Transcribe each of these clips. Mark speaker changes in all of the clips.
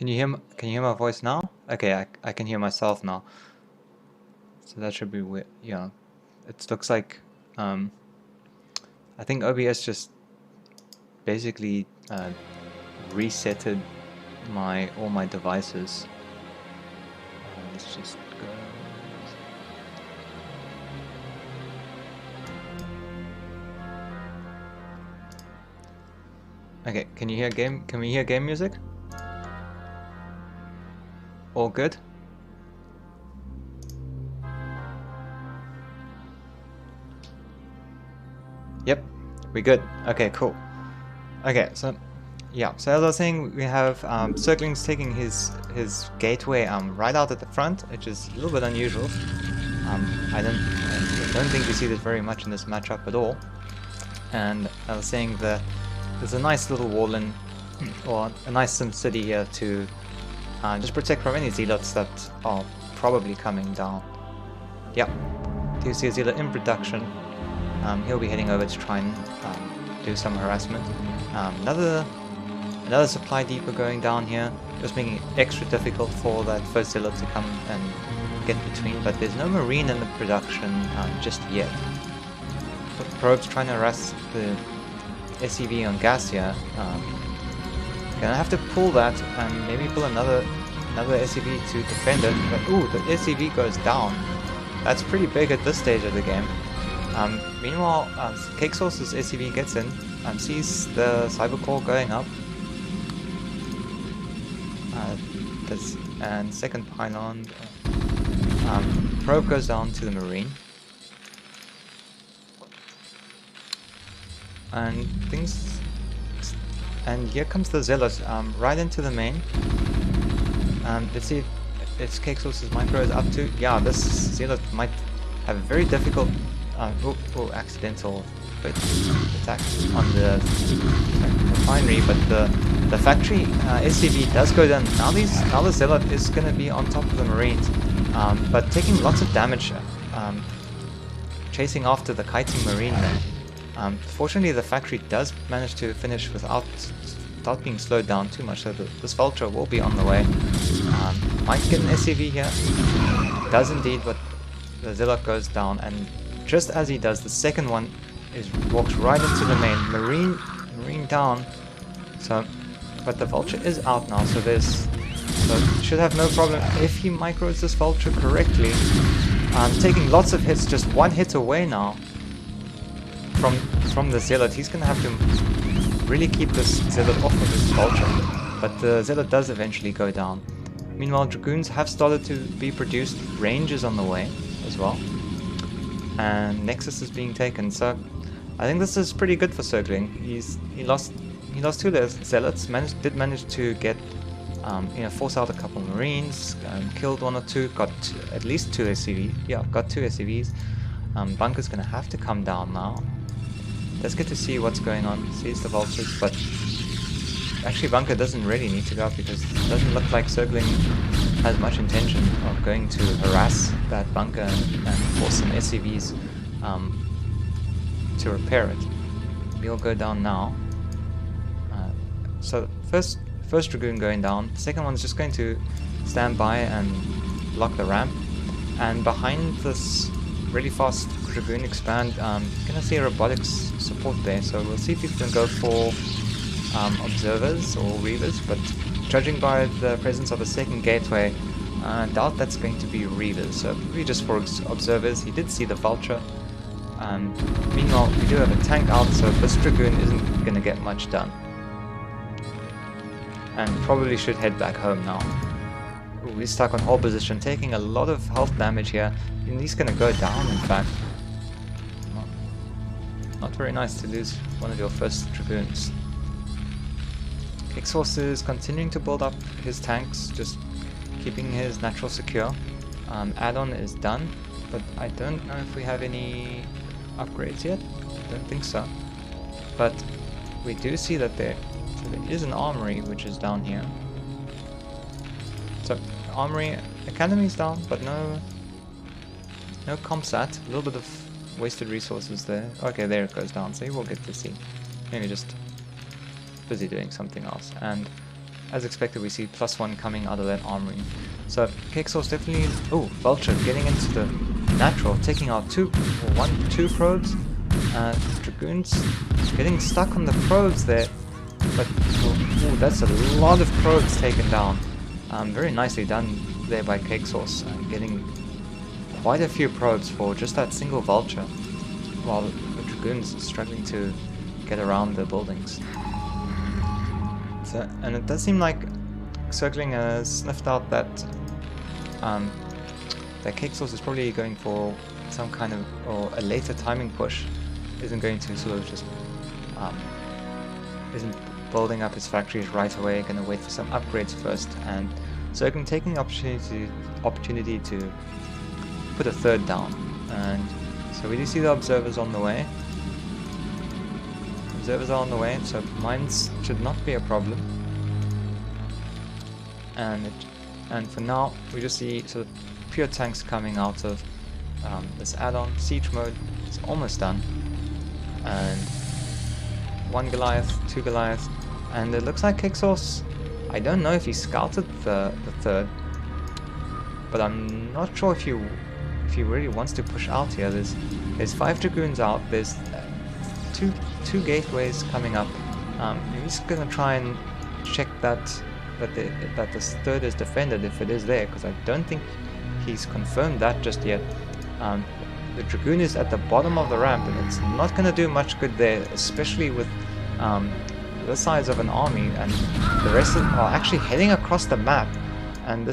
Speaker 1: Can you hear my voice now? Okay, I can hear myself now. So that should be weird. Yeah, it looks like I think OBS just basically resetted all my devices. Let's just go. Okay, can you hear game? Can we hear game music? All good? Yep, we're good. Okay, cool. Okay, so yeah, so as I was saying, we have Circling's taking his gateway right out at the front, which is a little bit unusual. I don't think we see this very much in this matchup at all. And I was saying that there's a nice little wall in, or a nice sim city here to just protect from any zealots that are probably coming down. Yeah, do you see a zealot in production? He'll be heading over to try and do some harassment. Another supply depot going down here, just making it extra difficult for that first zealot to come and get between, but there's no marine in the production just yet. Probes trying to harass the SCV on gas here. Gonna have to pull that and maybe pull another SCV to defend it, but ooh, the SCV goes down. That's pretty big at this stage of the game. Meanwhile, Cake Sauce's SCV gets in, sees the cyber core going up. And second pylon. Probe goes down to the marine. And here comes the zealot right into the main. Let's see if Cake Sauce's micro is up to. Yeah, this zealot might have a very difficult accidental attack on the refinery, but the factory SCV does go down. Now the zealot is going to be on top of the marines, but taking lots of damage, chasing after the kiting marine there. Fortunately, the factory does manage to finish without being slowed down too much, so this vulture will be on the way. Might get an SCV here. Does indeed, but the zealot goes down, and just as he does, the second one walks right into the main. Marine down. So, but the vulture is out now, so should have no problem if he micros this vulture correctly. Taking lots of hits, just one hit away now from the zealot. He's gonna have to really keep this zealot off of this vulture, but the zealot does eventually go down. Meanwhile, dragoons have started to be produced. Range is on the way as well, and Nexus is being taken. So I think this is pretty good for Circling. He lost two zealots. Did manage to get force out a couple marines, killed one or two, got at least two SCVs. Yeah, got two SCVs. Bunker's gonna have to come down now. Let's get to see what's going on. Sees the vultures, but actually Bunker doesn't really need to go up because it doesn't look like Circling has much intention of going to harass that bunker and force some SCVs to repair it. We'll go down now. So first dragoon going down. The second one's just going to stand by and block the ramp. And behind this really fast dragoon expand, gonna see a robotics support there. So we'll see if we can go for observers or reavers, but judging by the presence of a second gateway, I doubt that's going to be reavers. So maybe just for observers. He did see the vulture. Meanwhile, we do have a tank out, so this dragoon isn't going to get much done. And probably should head back home now. Ooh, he's stuck on hold position, taking a lot of health damage here. And he's going to go down, in fact. Not very nice to lose one of your first dragoons. Cake Sauce is continuing to build up his tanks, just keeping his natural secure. Add-on is done, but I don't know if we have any upgrades yet. Don't think so. But we do see that there is an armory which is down here. So armory academy is down, but no comsat. A little bit of wasted resources there. Okay, there it goes down. So you will get to see. Maybe just busy doing something else. And as expected, we see +1 coming out of that armory. So Kexor's definitely... Oh, Vulture getting into the natural, taking out two probes. Dragoons getting stuck on the probes there. But, oh, that's a lot of probes taken down. Very nicely done there by Kexor, getting quite a few probes for just that single Vulture, while the Dragoons struggling to get around the buildings. So, and it does seem like Circling has sniffed out that that Kexor is probably going for some kind of, or a later timing push, isn't going to sort of just isn't building up his factories right away, going to wait for some upgrades first, and Circling taking the opportunity to put a third down. And so we do see the observers on the way. Observers are on the way, so mines should not be a problem. And for now, we just see sort of pure tanks coming out of this add-on. Siege mode is almost done. And 1 Goliath, 2 Goliath, and it looks like Kexor, I don't know if he scouted the third, but I'm not sure if he really wants to push out here. There's 5 Dragoons out, there's two gateways coming up. He's gonna try and check that this third is defended if it is there, because I don't think he's confirmed that just yet. The Dragoon is at the bottom of the ramp, and it's not going to do much good there, especially with the size of an army, and the rest are actually heading across the map. And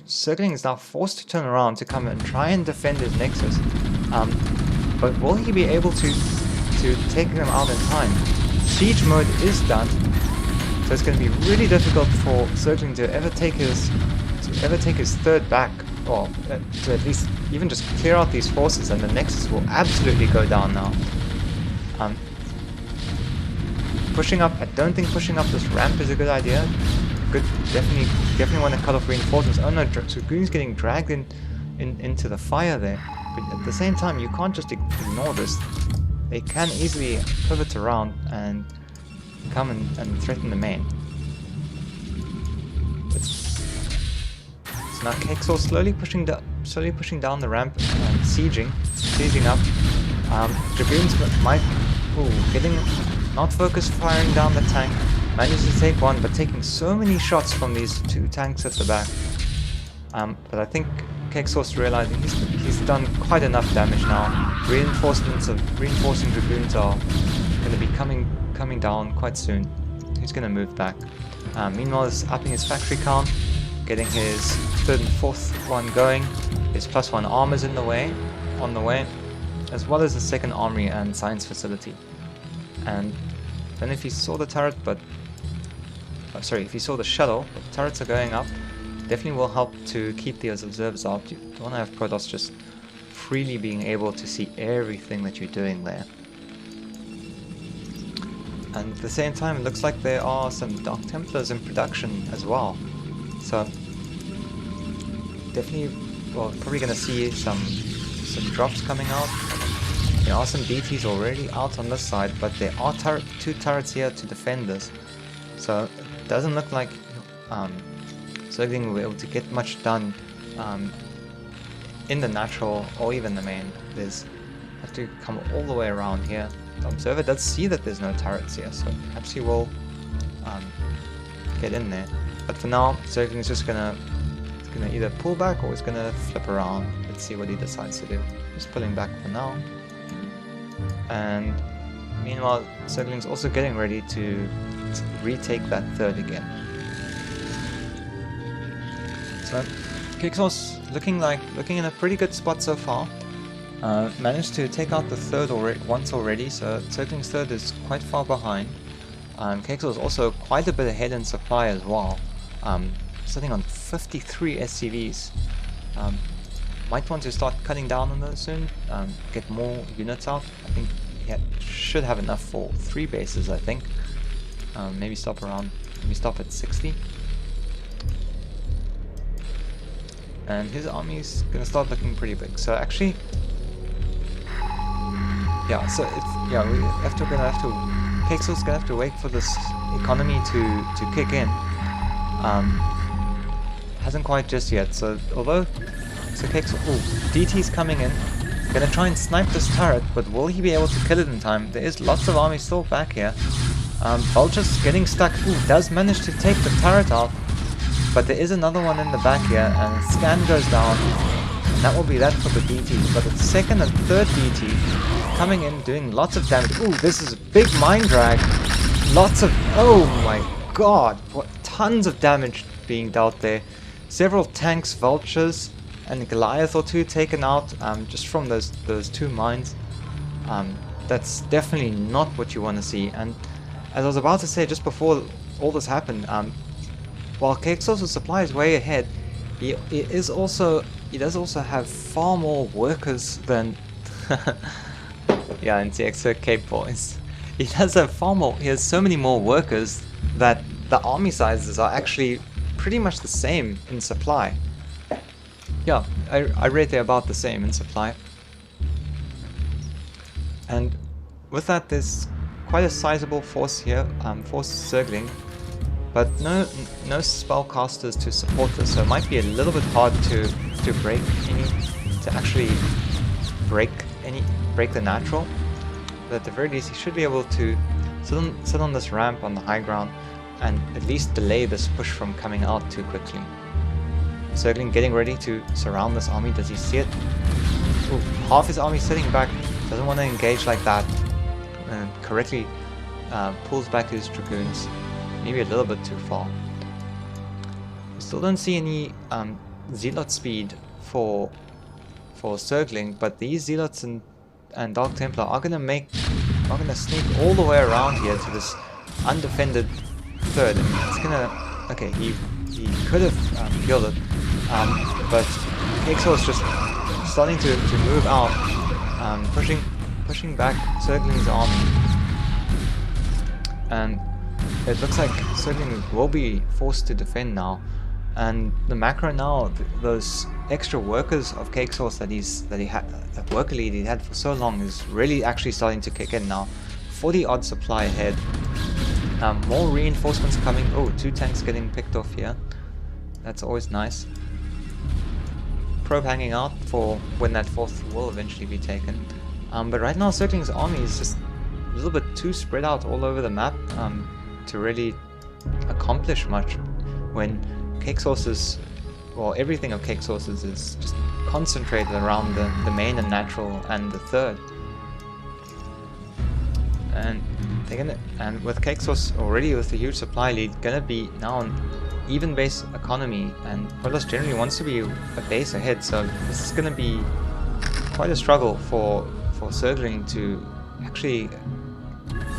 Speaker 1: Circling is now forced to turn around to come and try and defend his Nexus. But will he be able to take them out in time? Siege mode is done, so it's going to be really difficult for Circling to ever take his third back, or to at least even just clear out these forces, and the Nexus will absolutely go down now. Pushing up, I don't think pushing up this ramp is a good idea. Definitely want to cut off reinforcements. Oh no, Dragoon's getting dragged into the fire there. But at the same time, you can't just ignore this. They can easily pivot around and come and threaten the main. So now Kexor slowly pushing down the ramp and sieging up. Dragoons might getting not focused, firing down the tank. Manages to take one, but taking so many shots from these 2 tanks at the back. But I think Kexor's realizing he's done quite enough damage now. Reinforcing Dragoons are going to be coming down quite soon. He's going to move back. Meanwhile, he's upping his factory count, getting his 3rd and 4th one going. His +1 armor's on the way, as well as the 2nd armory and science facility. And then if he saw the turret, if he saw the shuttle, but the turrets are going up, definitely will help to keep those observers out. You don't want to have Protoss just freely being able to see everything that you're doing there. And at the same time, it looks like there are some Dark Templars in production as well. So definitely, probably going to see some drops coming out. There are some BTs already out on this side, but there are 2 turrets here to defend this. So it doesn't look like Circling will be able to get much done in the natural or even the main. There's have to come all the way around here. The observer does see that there's no turrets here, so perhaps he will get in there. But for now, Circling is just gonna either pull back or it's gonna flip around. Let's see what he decides to do. Just pulling back for now. And meanwhile, Circling's also getting ready to retake that 3rd again. So Kexor's looking in a pretty good spot so far. Managed to take out the 3rd once already, so Circling's 3rd is quite far behind. Kexor's also quite a bit ahead in supply as well, sitting on 53 SCVs. Might want to start cutting down on those soon, get more units out. I think he should have enough for 3 bases, I think. Maybe stop at 60. And his army's gonna start looking pretty big. So actually, yeah. So we're gonna have to Kexel's gonna have to wait for this economy to kick in. Hasn't quite just yet, so although... So Kexel... Ooh, DT's coming in. Gonna try and snipe this turret, but will he be able to kill it in time? There is lots of army still back here. Vulture's getting stuck. Ooh, does manage to take the turret out, but there is another one in the back here, and scan goes down. And that will be that for the DT. But the second and third DT coming in, doing lots of damage. Ooh, this is a big mind drag. Lots of... Oh my god! What tons of damage being dealt there. Several tanks, vultures, and Goliath or two taken out just from those two mines. That's definitely not what you want to see. And as I was about to say just before all this happened, while Kexel's supply is way ahead, he does also have far more workers than yeah, in TX Cape Boys. He does have far more. He has so many more workers that the army sizes are actually pretty much the same in supply. Yeah, I rate they're about the same in supply. And with that, there's quite a sizable force here, force circling, but no spellcasters to support this, so it might be a little bit hard to break actually break the natural. But at the very least, he should be able to sit on this ramp on the high ground and at least delay this push from coming out too quickly. Circling, getting ready to surround this army. Does he see it? Ooh, half his army sitting back, doesn't want to engage like that, and correctly pulls back his dragoons, maybe a little bit too far. We still don't see any zealot speed for circling, but these zealots and Dark Templar are gonna sneak all the way around here to this undefended third, and it's gonna... Okay, he could have killed it, but Kexel is just starting to move out, pushing back, circling his army, and it looks like circling will be forced to defend now. And the macro now, those extra workers of Kexel that worker lead he had for so long is really actually starting to kick in now. 40 odd supply ahead. More reinforcements coming. Oh, 2 tanks getting picked off here. That's always nice. Probe hanging out for when that 4th will eventually be taken. But right now Circling's army is just a little bit too spread out all over the map to really accomplish much, when Cake Sources, well, everything of Cake Sources is just concentrated around the main and natural and the third. And they're gonna, and with Cake Source already with the huge supply lead, gonna be now an even base economy, and Protoss generally wants to be a base ahead, so this is gonna be quite a struggle for Circling to actually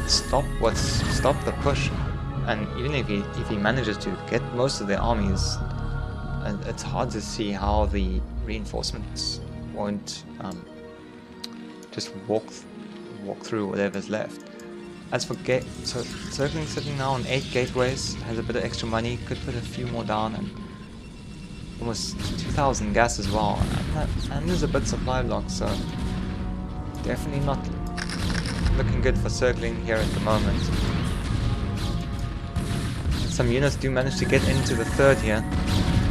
Speaker 1: stop the push. And even if he manages to get most of their armies, it's hard to see how the reinforcements won't just walk through whatever's left. As for so Circling sitting now on 8 gateways, has a bit of extra money, could put a few more down, and almost 2,000 gas as well. And there's a bit supply block, so definitely not looking good for Circling here at the moment. Some units do manage to get into the third here.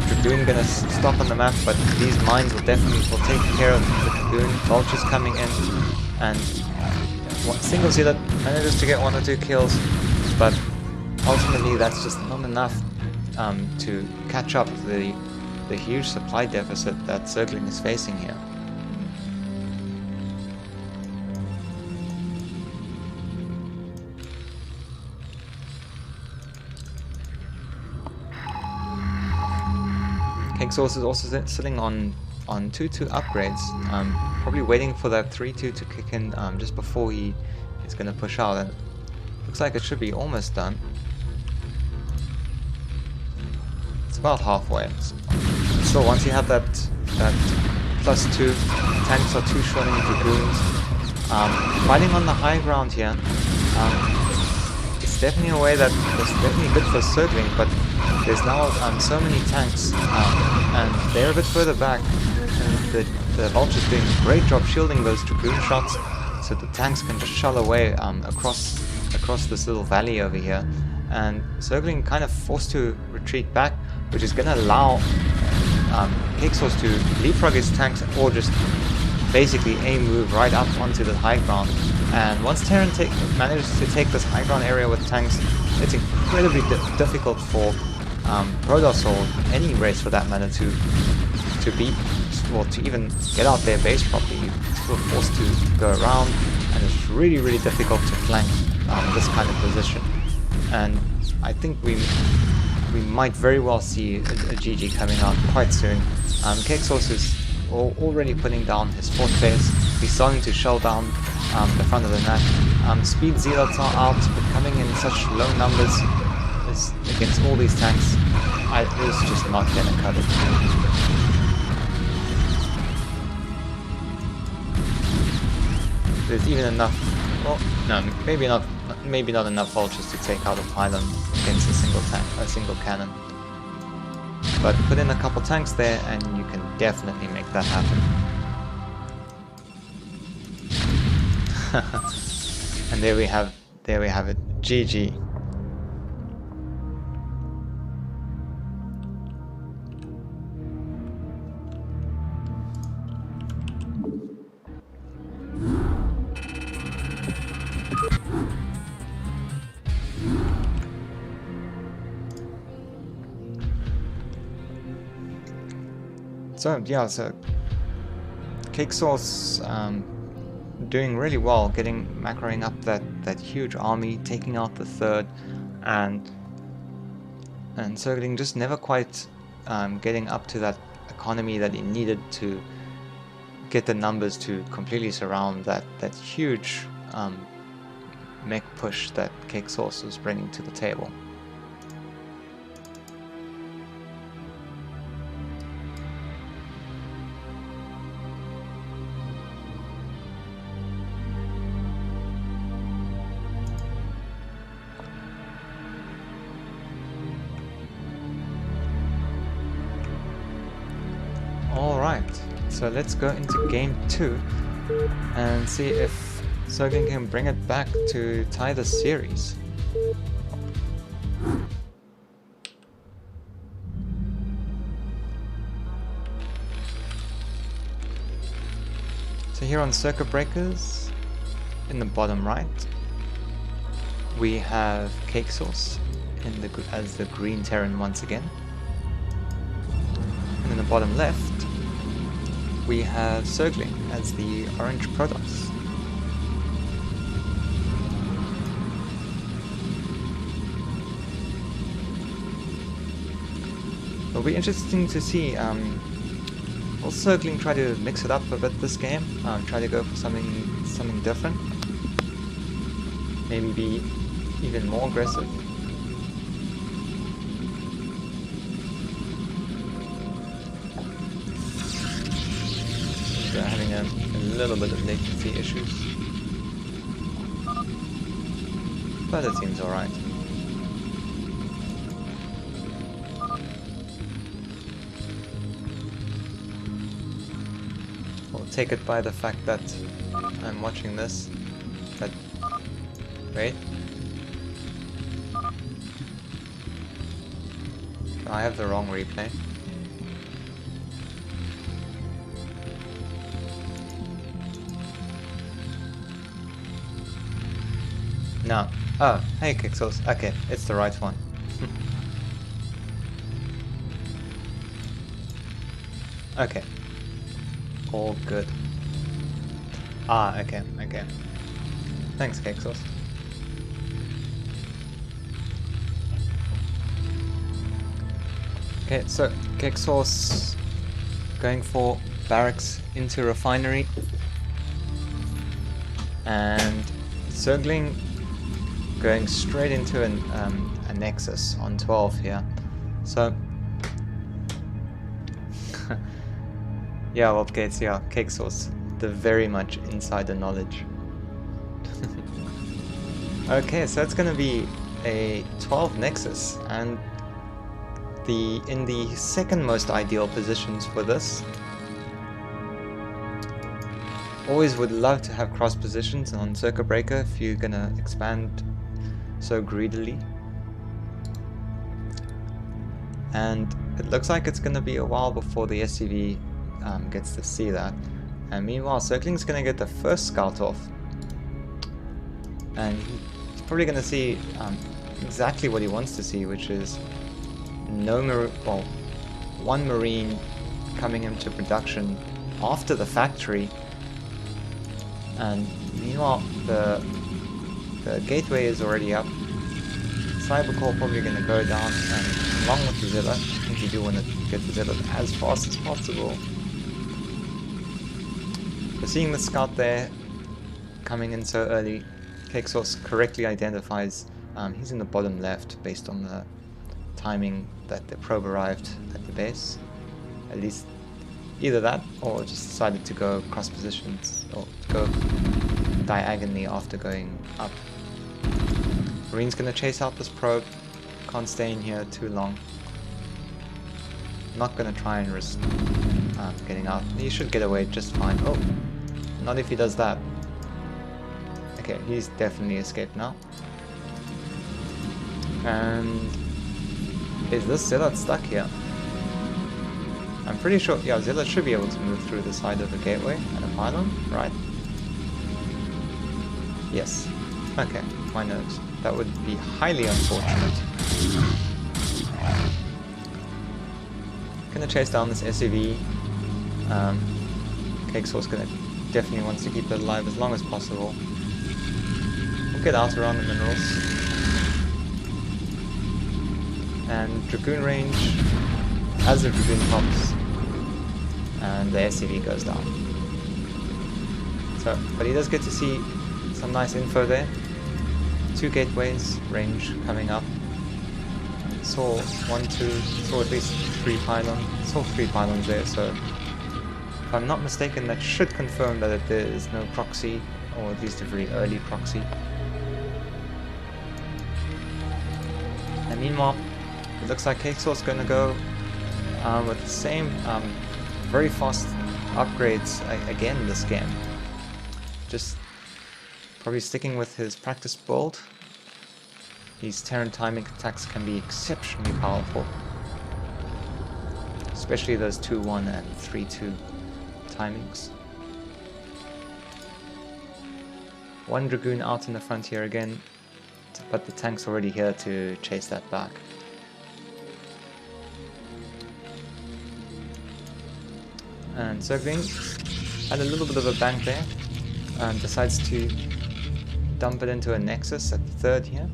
Speaker 1: Dragoon gonna stop on the map, but these mines will take care of the Dragoon. Vultures coming in, and single zealot manages to get 1 or 2 kills, but ultimately that's just not enough to catch up the huge supply deficit that Circling is facing here. Cake Source is also sitting on 2-2 upgrades, probably waiting for that 3-2 to kick in just before he is going to push out, and looks like it should be almost done. It's about halfway. So once you have that +2, tanks are 2 shooting dragoons. Fighting on the high ground here, it's definitely a way that is definitely good for Circling, but there's now so many tanks, and they're a bit further back, and the Vulture's doing a great job shielding those Dragoon shots, so the tanks can just shell away across across this little valley over here, and Zergling kind of forced to retreat back, which is going to allow Cake Sauce to leapfrog his tanks or just basically move right up onto the high ground. And once Terran manages to take this high ground area with tanks, it's incredibly difficult for Protoss or any race for that matter to beat, or to even get out their base properly. You're still forced to go around, and it's really difficult to flank this kind of position. And I think we might very well see a GG coming out quite soon. Cake Sauce is already putting down his fourth base. He's starting to shell down the front of the net. Speed Zealots are out, but coming in such low numbers against all these tanks, it's just not gonna cut it. There's even enough, well, no, maybe not enough vultures to take out a pylon against a single cannon. But put in a couple tanks there and you can definitely make that happen. And there we have it. GG. So yeah, so Cake Sauce doing really well, macroing up that huge army, taking out the third, and Zergling just never quite getting up to that economy that he needed to get the numbers to completely surround that huge mech push that Cake Sauce was bringing to the table. Alright, so let's go into game 2 and see if Saieden can bring it back to tie the series. So here on Circuit Breakers, in the bottom right, we have Cake Sauce as the green Terran once again. And in the bottom left, we have Zergling as the orange Protoss. It'll be interesting to see. Will Zergling try to mix it up a bit this game? Try to go for something different? Maybe be even more aggressive? They're having a little bit of latency issues, but it seems alright. We'll take it by the fact that I'm watching this, but wait. I have the wrong replay. No. Oh, hey Cake Sauce. Okay, it's the right one. Okay. All good. Ah, okay. Thanks, Cake Sauce. Okay, so Cake Sauce going for barracks into refinery, and Zergling going straight into a nexus on 12 here. So yeah, well, okay, it's Cake Sauce, the very much insider knowledge. Okay, so it's gonna be a 12 nexus, and in the second most ideal positions for this. Always would love to have cross positions on Circuit Breaker if you're gonna expand so greedily. And it looks like it's going to be a while before the SCV gets to see that. And meanwhile, Circling's going to get the first scout off. And he's probably going to see exactly what he wants to see, which is one Marine coming into production after the factory. And meanwhile, the gateway is already up. Cybercore probably going to go down, and along with the Zilla, I think you do want to get the Zilla as fast as possible. We're seeing the scout there coming in so early. Cake Sauce correctly identifies he's in the bottom left based on the timing that the probe arrived at the base. At least either that or just decided to go cross positions or go diagonally after going up. Marine's gonna chase out this probe. Can't stay in here too long. Not gonna try and risk getting out. He should get away just fine. Oh, not if he does that. Okay, he's definitely escaped now. And is this Zilla stuck here? I'm pretty sure, yeah, Zilla should be able to move through the side of the gateway and a pylon, right? Yes. Okay, my nerves. That would be highly unfortunate. Gonna chase down this SCV. Cake Sauce definitely wants to keep it alive as long as possible. We'll get out around the minerals. And Dragoon range, as the Dragoon pops, and the SCV goes down. So, but he does get to see some nice info there. 2 gateways, range coming up. Saw 1, 2, saw at least 3 pylons. Saw 3 pylons there, so if I'm not mistaken, that should confirm that there is no proxy, or at least a very early proxy. And meanwhile, it looks like Cake Sauce gonna go with the same very fast upgrades again this game. Just probably sticking with his practice build. These Terran timing attacks can be exceptionally powerful. Especially those 2-1 and 3-2 timings. 1 Dragoon out in the front here again, but the tank's already here to chase that back. And Circling had a little bit of a bank there, and decides to dump it into a Nexus at the 3rd here.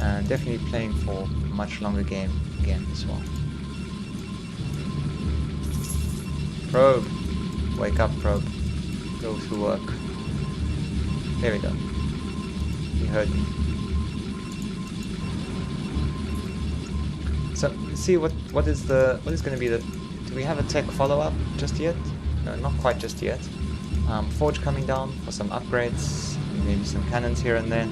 Speaker 1: And definitely playing for a much longer game again as well. Probe! Wake up, Probe. Go to work. There we go. You heard me. So, see what is going to be the... Do we have a tech follow-up just yet? No, not quite just yet. Forge coming down for some upgrades, maybe some cannons here and there.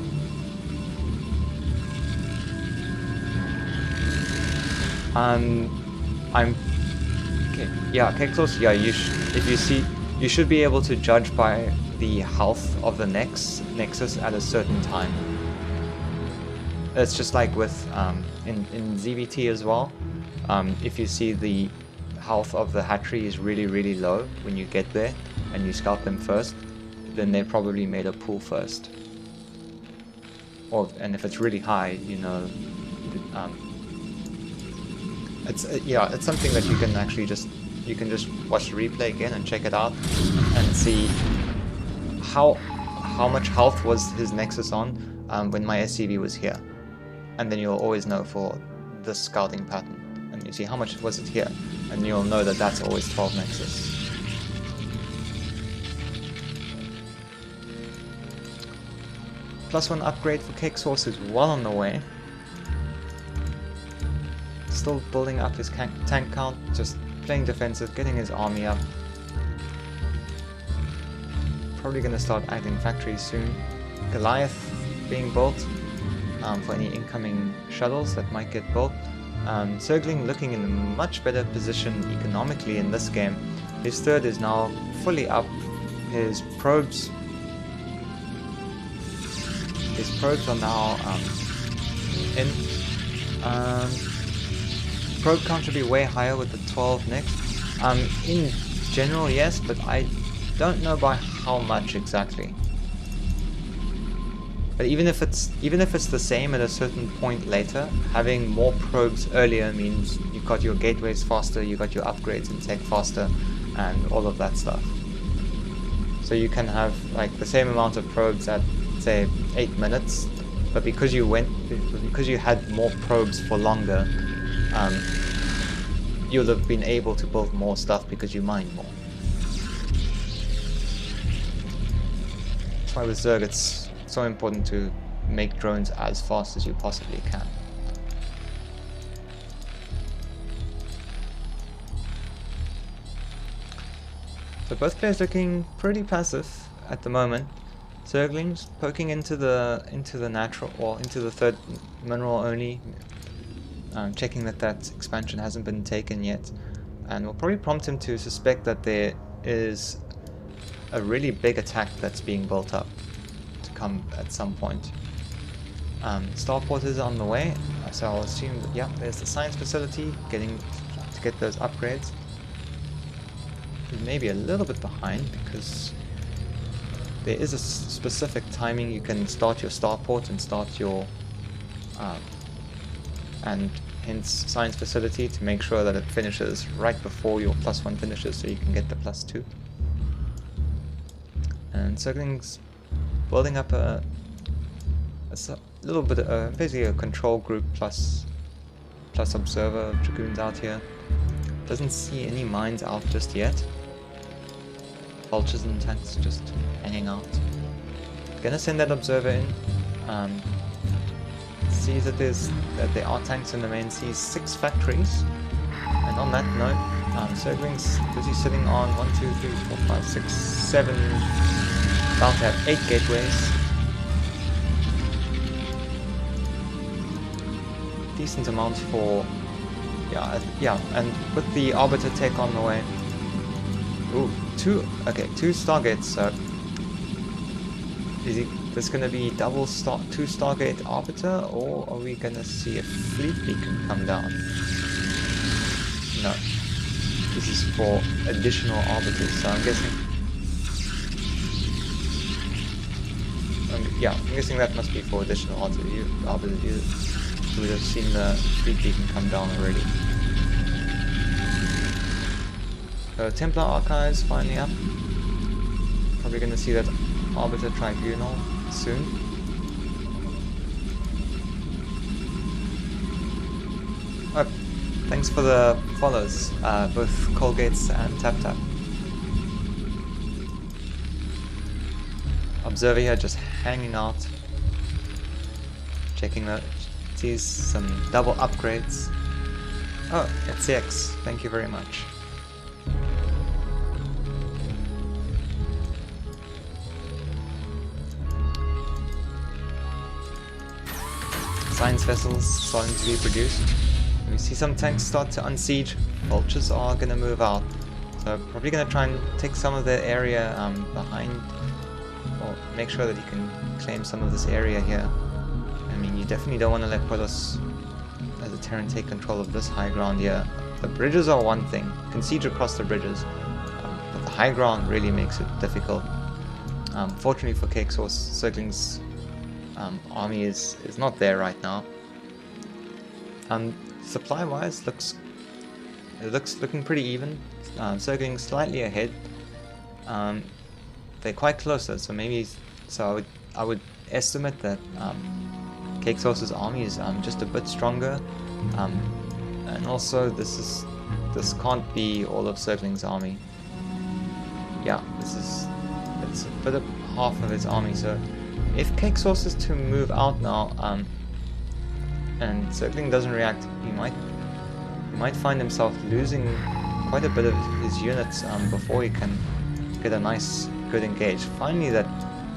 Speaker 1: Okay. Yeah, Cake Sauce. Yeah, you should be able to judge by the health of the Nexus at a certain time. It's just like with in ZVT as well. If you see the health of the hatchery is really low when you get there and you scout them first, then they probably made a pull first. And if it's really high, you know, it's something that you can actually just watch the replay again and check it out and see how much health was his Nexus on when my SCV was here, and then you'll always know for the scouting pattern, and you see how much was it here, and you'll know that that's always 12 Nexus. +1 upgrade for Cake Sauce is well on the way. Still building up his tank count, just playing defensive, getting his army up. Probably gonna start adding factories soon. Goliath being built for any incoming shuttles that might get built. Circling looking in a much better position economically in this game. His 3rd is now fully up. His probes his probes are now in. Probe count should be way higher with the 12 next. In general, yes, but I don't know by how much exactly. But even if it's the same at a certain point later, having more probes earlier means you've got your gateways faster, you got your upgrades in tech faster, and all of that stuff. So you can have like the same amount of probes at say 8 minutes, but because you had more probes for longer, you'll have been able to build more stuff because you mined more. That's why with Zerg it's so important to make drones as fast as you possibly can. So both players looking pretty passive at the moment. Zerglings poking into the natural, or into the third mineral only, checking that expansion hasn't been taken yet, and will probably prompt him to suspect that there is a really big attack that's being built up to come at some point. Starport is on the way, so I'll assume that, yeah, there's the science facility to get those upgrades. Maybe a little bit behind because there is a specific timing you can start your starport and start your and hence science facility to make sure that it finishes right before your +1 finishes, so you can get the +2. And Zerglings building up a little bit, basically a control group plus observer dragoons out here. Doesn't see any mines out just yet. Vultures and tanks just hanging out. Gonna send that observer in. Sees that there are tanks in the main. Sees 6 factories. And on that note, Zerglings busy sitting on 1, 2, 3, 4, 5, 6, 7. About to have 8 gateways. Decent amount for. Yeah, and with the Arbiter tech on the way. Ooh, 2 Stargates, so is this gonna be two Stargate Arbiter, or are we gonna see a fleet beacon come down? No. This is for additional Arbiters, so I'm guessing I'm guessing that must be for additional Arbiters. You would have seen the fleet beacon come down already. Templar Archives finally up. Probably going to see that Arbiter Tribunal soon. Oh, thanks for the follows, both Colgates and TapTap. Observer here just hanging out, checking that, sees some double upgrades. Oh, it's CX, thank you very much. Science vessels starting to be produced. We see some tanks start to unsiege. Vultures are going to move out. So probably going to try and take some of the area behind, or make sure that you can claim some of this area here. I mean, you definitely don't want to let Protoss as a Terran take control of this high ground here. The bridges are one thing. You can siege across the bridges. But the high ground really makes it difficult. Fortunately for Cake Sauce, Zerglings army is not there right now. Supply wise looking pretty even. Zerglings slightly ahead. They're quite close though, so maybe I would estimate that Cake Sauce's army is just a bit stronger. And also this can't be all of Zergling's army. Yeah, it's a bit of half of his army, so if Cake Sauce is to move out now, and Zergling doesn't react, he might find himself losing quite a bit of his units before he can get a nice, good engage. Finally, that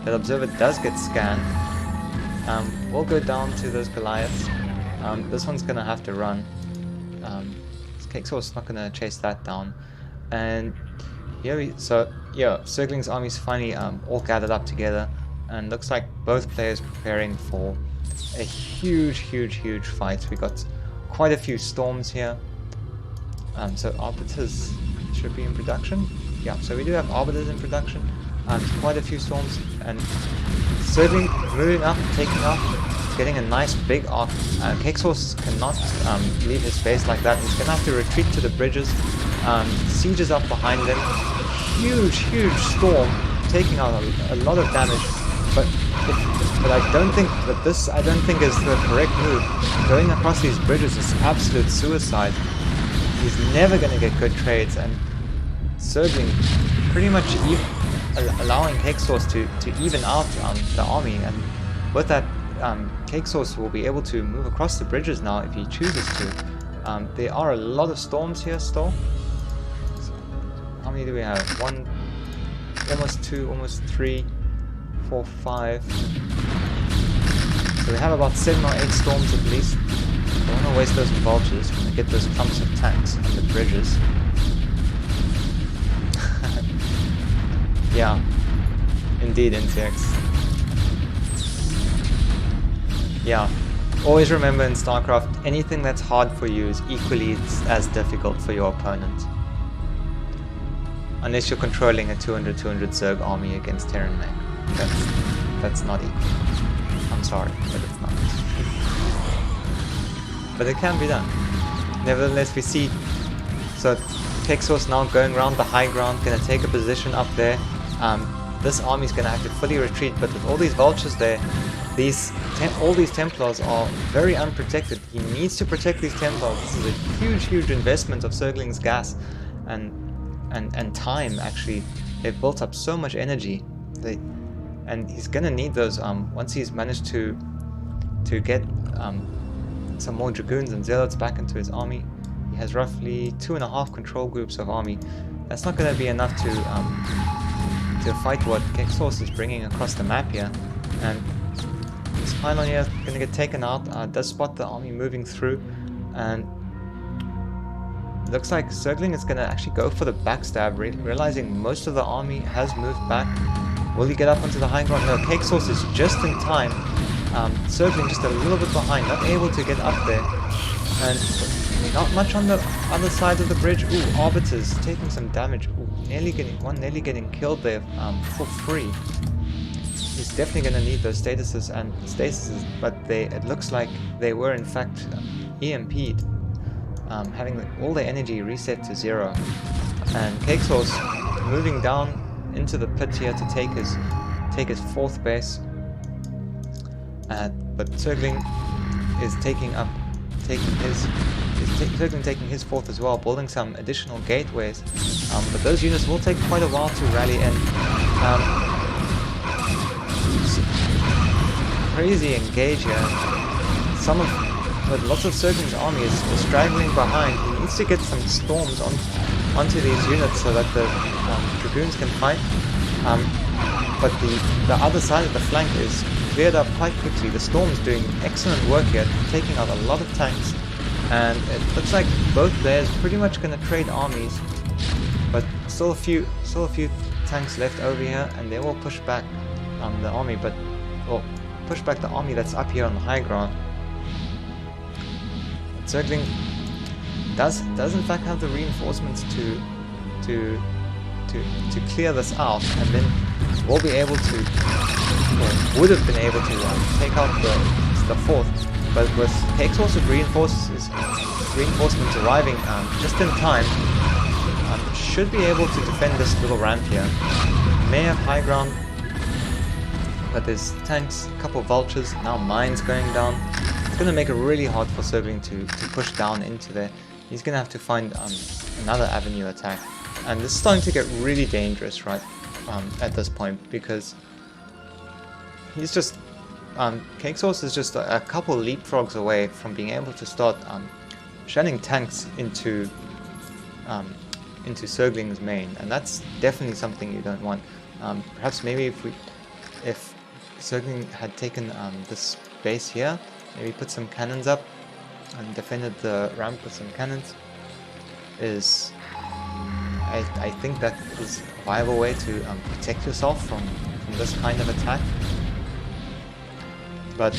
Speaker 1: observer does get scanned. We'll go down to those Goliaths. This one's gonna have to run. Cake Sauce is not gonna chase that down. And here Zergling's army's finally all gathered up together. and looks like both players preparing for a huge fight. We got quite a few storms here. So arbiters should be in production. Yeah, so we do have arbiters in production. Quite a few storms, and Saieden moving up, taking off, getting a nice big arc. Kexos cannot leave his base like that. He's gonna have to retreat to the bridges. Siege is up behind him. Huge storm, taking out a lot of damage. But I don't think that this. I don't think is the correct move. Going across these bridges is absolute suicide. He's never going to get good trades, and Saieden pretty much allowing Kexos to even out the army, and with that, Kexos will be able to move across the bridges now if he chooses to. There are a lot of storms here still. So how many do we have? 1, almost 2, almost 3, 4, 5. So we have about 7 or 8 storms at least. Don't want to waste those vultures. We're going to get those clumps of tanks on the bridges. Yeah, indeed, NTX. Yeah, always remember in Starcraft, anything that's hard for you is equally as difficult for your opponent. Unless you're controlling a 200 Zerg army against Terran Mech. That's not equal. I'm sorry, but it's not. But it can be done. Nevertheless, we see so Kexos now going around the high ground, gonna take a position up there. This army is gonna have to fully retreat, but with all these vultures there, all these Templars are very unprotected. He needs to protect these Templars. This is a huge investment of Zergling's gas and time. Actually, they've built up so much energy. And he's gonna need those once he's managed to get some more Dragoons and Zealots back into his army. He has roughly 2.5 control groups of army. That's not gonna be enough to fight what Kexos is bringing across the map here. And this pylon here is gonna get taken out. Does spot the army moving through, and looks like Zergling is gonna actually go for the backstab, realizing most of the army has moved back. Will he get up onto the high ground? No, Kexos is just in time. Zergling just a little bit behind, not able to get up there. And not much on the other side of the bridge. Ooh, Arbiters taking some damage. Ooh, nearly getting killed there for free. He's definitely going to need those statuses, but it looks like they were in fact EMP'd, having all their energy reset to 0. And Kexos moving down into the pit here to take his 4th base. But Zergling is taking his 4th as well, building some additional gateways. But those units will take quite a while to rally in. Crazy engage here. Lots of Zergling's army is straggling behind. He needs to get some storms onto these units so that the Dragoons can fight. But the other side of the flank is cleared up quite quickly. The Storm's doing excellent work here, taking out a lot of tanks, and it looks like both players pretty much going to trade armies, but still a few tanks left over here, and they will push back the army, push back the army that's up here on the high ground. Zergling does in fact have the reinforcements to clear this out, and then we'll be able to, or would have been able to take out the 4th, but with Kexos reinforcements arriving just in time, should be able to defend this little ramp here. May have high ground, but there's tanks, a couple of vultures, now mines going down. It's going to make it really hard for Zergling to push down into there. He's going to have to find another avenue attack. And this is starting to get really dangerous, right, at this point, because he's just, Kexos is just a couple leapfrogs away from being able to start shedding tanks into Zergling's main, and that's definitely something you don't want. Perhaps maybe if Zergling had taken this base here, maybe put some cannons up and defended the ramp with some cannons, I think that is a viable way to protect yourself from this kind of attack. But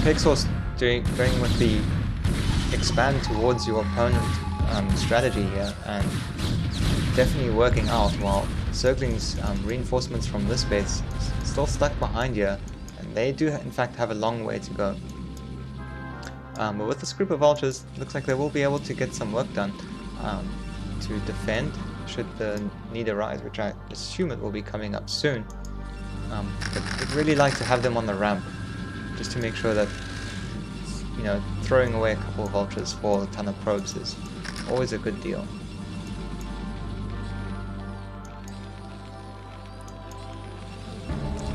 Speaker 1: Pixel's going with the expand towards your opponent strategy here, and definitely working out, while Zergling's reinforcements from this base still stuck behind here, and they do in fact have a long way to go. But with this group of vultures, looks like they will be able to get some work done to defend should the need arise, which I assume it will be coming up soon. But I'd really like to have them on the ramp, just to make sure that, you know, throwing away a couple of vultures for a ton of probes is always a good deal.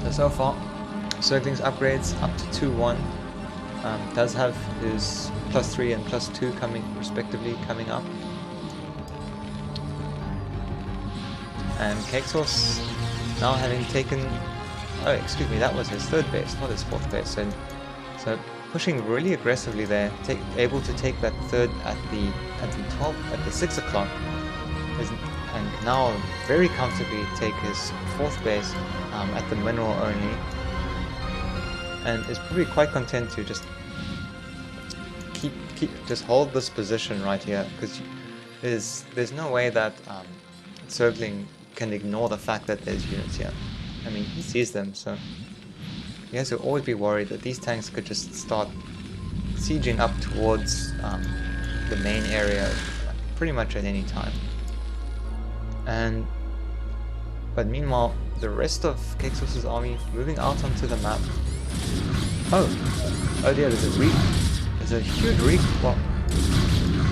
Speaker 1: So far, Zergling's upgrades up to 2-1. Does have his +3 and +2 respectively coming up. And Cakesauce now having taken, oh excuse me, that was his third base, not his fourth base. And so pushing really aggressively there, able to take that third at the 6 o'clock, and can now very comfortably take his fourth base at the mineral only, and is probably quite content to just just hold this position right here, because there's no way that Zergling can ignore the fact that there's units here. I mean, he sees them, so he has to always be worried that these tanks could just start sieging up towards the main area pretty much at any time. But meanwhile, the rest of Cakesauce's army moving out onto the map. Oh dear, there's a huge recoil, well,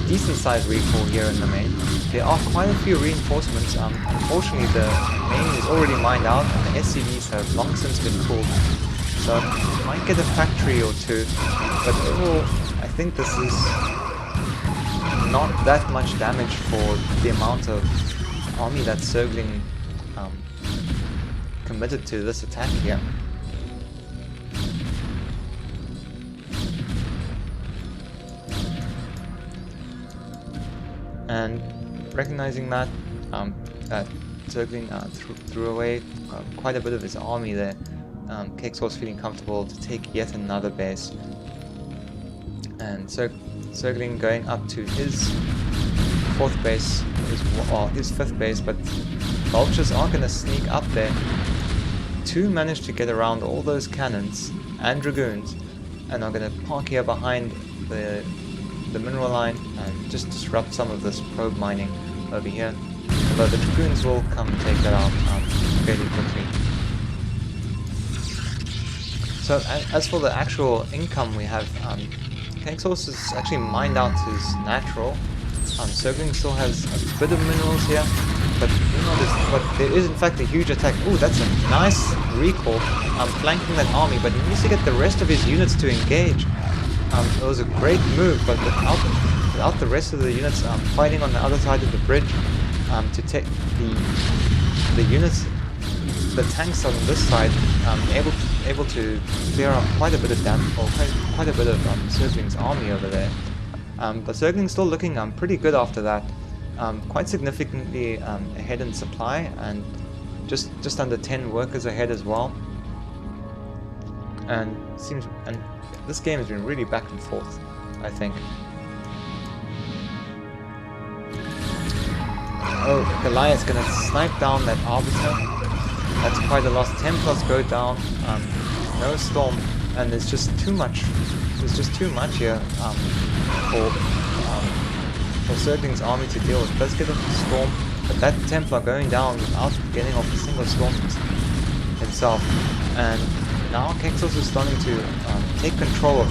Speaker 1: decent sized recoil here in the main. There are quite a few reinforcements. Unfortunately, the main is already mined out, and the SCVs have long since been pulled. So you might get a factory or two, but overall, I think this is not that much damage for the amount of army that Zergling committed to this attack here. And recognizing that Zergling threw away quite a bit of his army there, Cakesauce feeling comfortable to take yet another base. And Zergling going up to his fourth base, his fifth base, but vultures are going to sneak up there to manage to get around all those cannons and dragoons, and are going to park here behind the mineral line and just disrupt some of this probe mining over here. Although the dragoons will come and take that out fairly quickly. So as for the actual income we have, Cakesauce has actually mined out his natural. Zergling still has a bit of minerals here, but there is in fact a huge attack. Ooh, that's a nice recall, flanking that army, but he needs to get the rest of his units to engage. It was a great move, but without the rest of the units fighting on the other side of the bridge to take the units, the tanks on this side, able to clear up quite a bit of damage, or quite a bit of Zergling's army over there. But Zergling's still looking pretty good after that, quite significantly ahead in supply, and just under 10 workers ahead as well. And this game has been really back and forth, I think. Oh, Goliath's gonna snipe down that Arbiter. That's quite a loss. Templars go down. No Storm, and there's just too much. There's just too much here for Zergling's army to deal with. Does get off the Storm, but that Templar going down without getting off a single Storm himself. And now Cakesauce is starting to take control of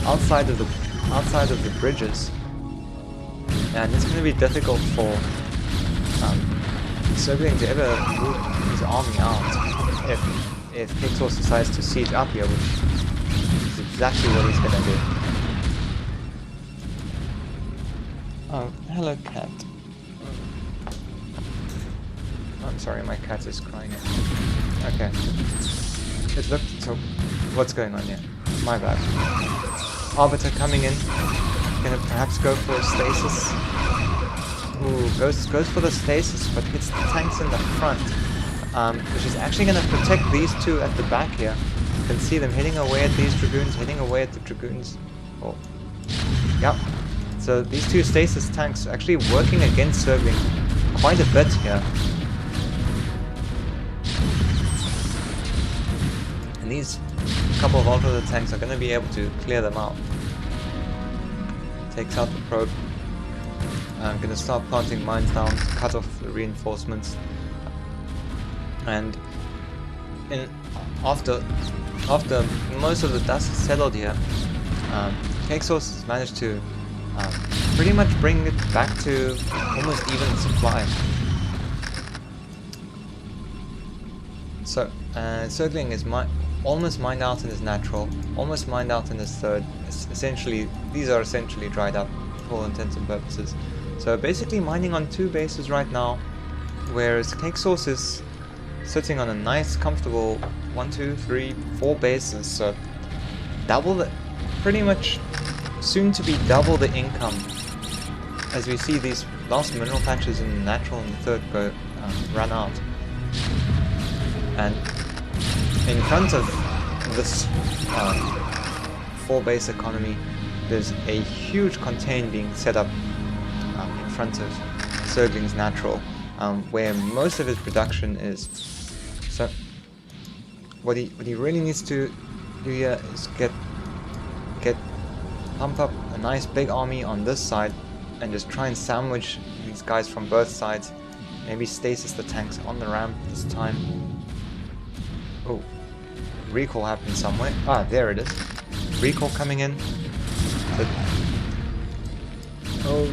Speaker 1: outside of the bridges, and it's going to be difficult for Zergling to ever move his army out if Cakesauce decides to siege up here, which is exactly what he's going to do. Oh, hello cat. I'm sorry, my cat is crying. Okay. So, what's going on here? My bad. Arbiter coming in. Gonna perhaps go for a stasis. Ooh, goes for the stasis, but hits the tanks in the front. which is actually going to protect these two at the back here. You can see them hitting away at these dragoons, hitting away at the dragoons. Oh, yep. So these two stasis tanks are actually working against Zergling quite a bit here. And these couple of Ultra tanks are going to be able to clear them out. Takes out the probe. I'm going to start planting mines down to cut off the reinforcements. And after most of the dust is settled here, Cakesource has managed to pretty much bring it back to almost even supply. So Zergling is almost mined out in his natural, almost mined out in his third. Essentially, these are essentially dried up for all intents and purposes. So basically mining on 2 bases right now, whereas Cakesource is sitting on a nice, comfortable 1, 2, 3, 4 bases. So double the, pretty much soon to be double the income, as we see these last mineral patches in the natural and the third go run out. And in front of this 4 base economy, there's a huge contain being set up in front of Zergling's natural, where most of his production is. So what he really needs to do here is pump up a nice big army on this side and just try and sandwich these guys from both sides. Maybe stasis the tanks on the ramp this time. Oh, recall happened somewhere. Ah, there it is. Recall coming in.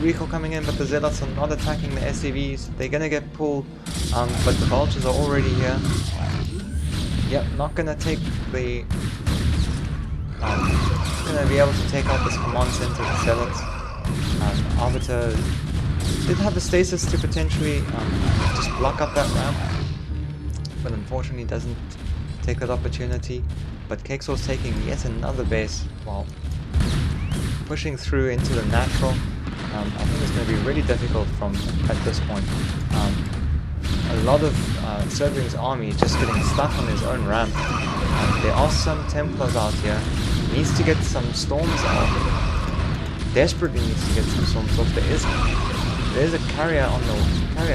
Speaker 1: Recall coming in, but the Zealots are not attacking the SCVs. They're gonna get pulled, but the Vultures are already here. Yep, not gonna take the... gonna be able to take out this command center of the Zealots. Arbiter did have the stasis to potentially just block up that ramp, but unfortunately doesn't take that opportunity. But Cakesource taking yet another base while pushing through into the natural. I think it's going to be really difficult at this point. A lot of Zergling's army is just getting stuck on his own ramp. There are some Templars out here. He needs to get some storms off. Desperately needs to get some storms off. There is a carrier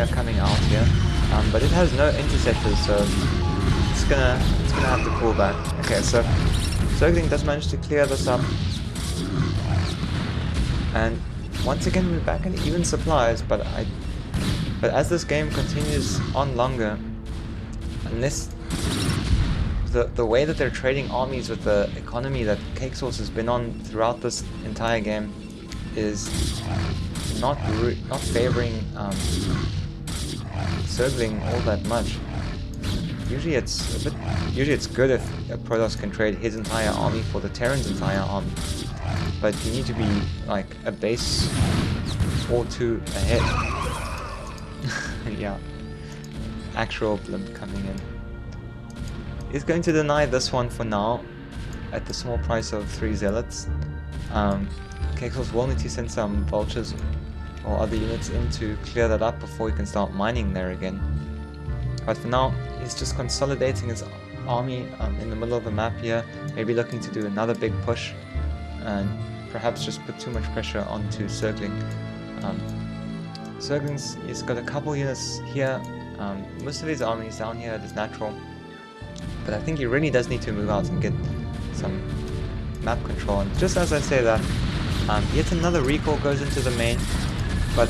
Speaker 1: coming out here, but it has no interceptors, so it's gonna have to pull back. Okay, so Zergling does manage to clear this up, and once again we're back in even supplies. But as this game continues on longer, unless the way that they're trading armies with the economy that Cakesource has been on throughout this entire game is not favoring Zergling all that much. Usually it's good if a Protoss can trade his entire army for the Terran's entire army, but you need to be like a base or 2 ahead. Yeah, actual blimp coming in. He's going to deny this one for now at the small price of 3 Zealots. Cakesource will need to send some Vultures or other units in to clear that up before he can start mining there again. But for now, he's just consolidating his army in the middle of the map here, maybe looking to do another big push, and perhaps just put too much pressure onto Zergling. He's got a couple units here, most of his army is down here at his natural, but I think he really does need to move out and get some map control. And just as I say that, yet another recall goes into the main, but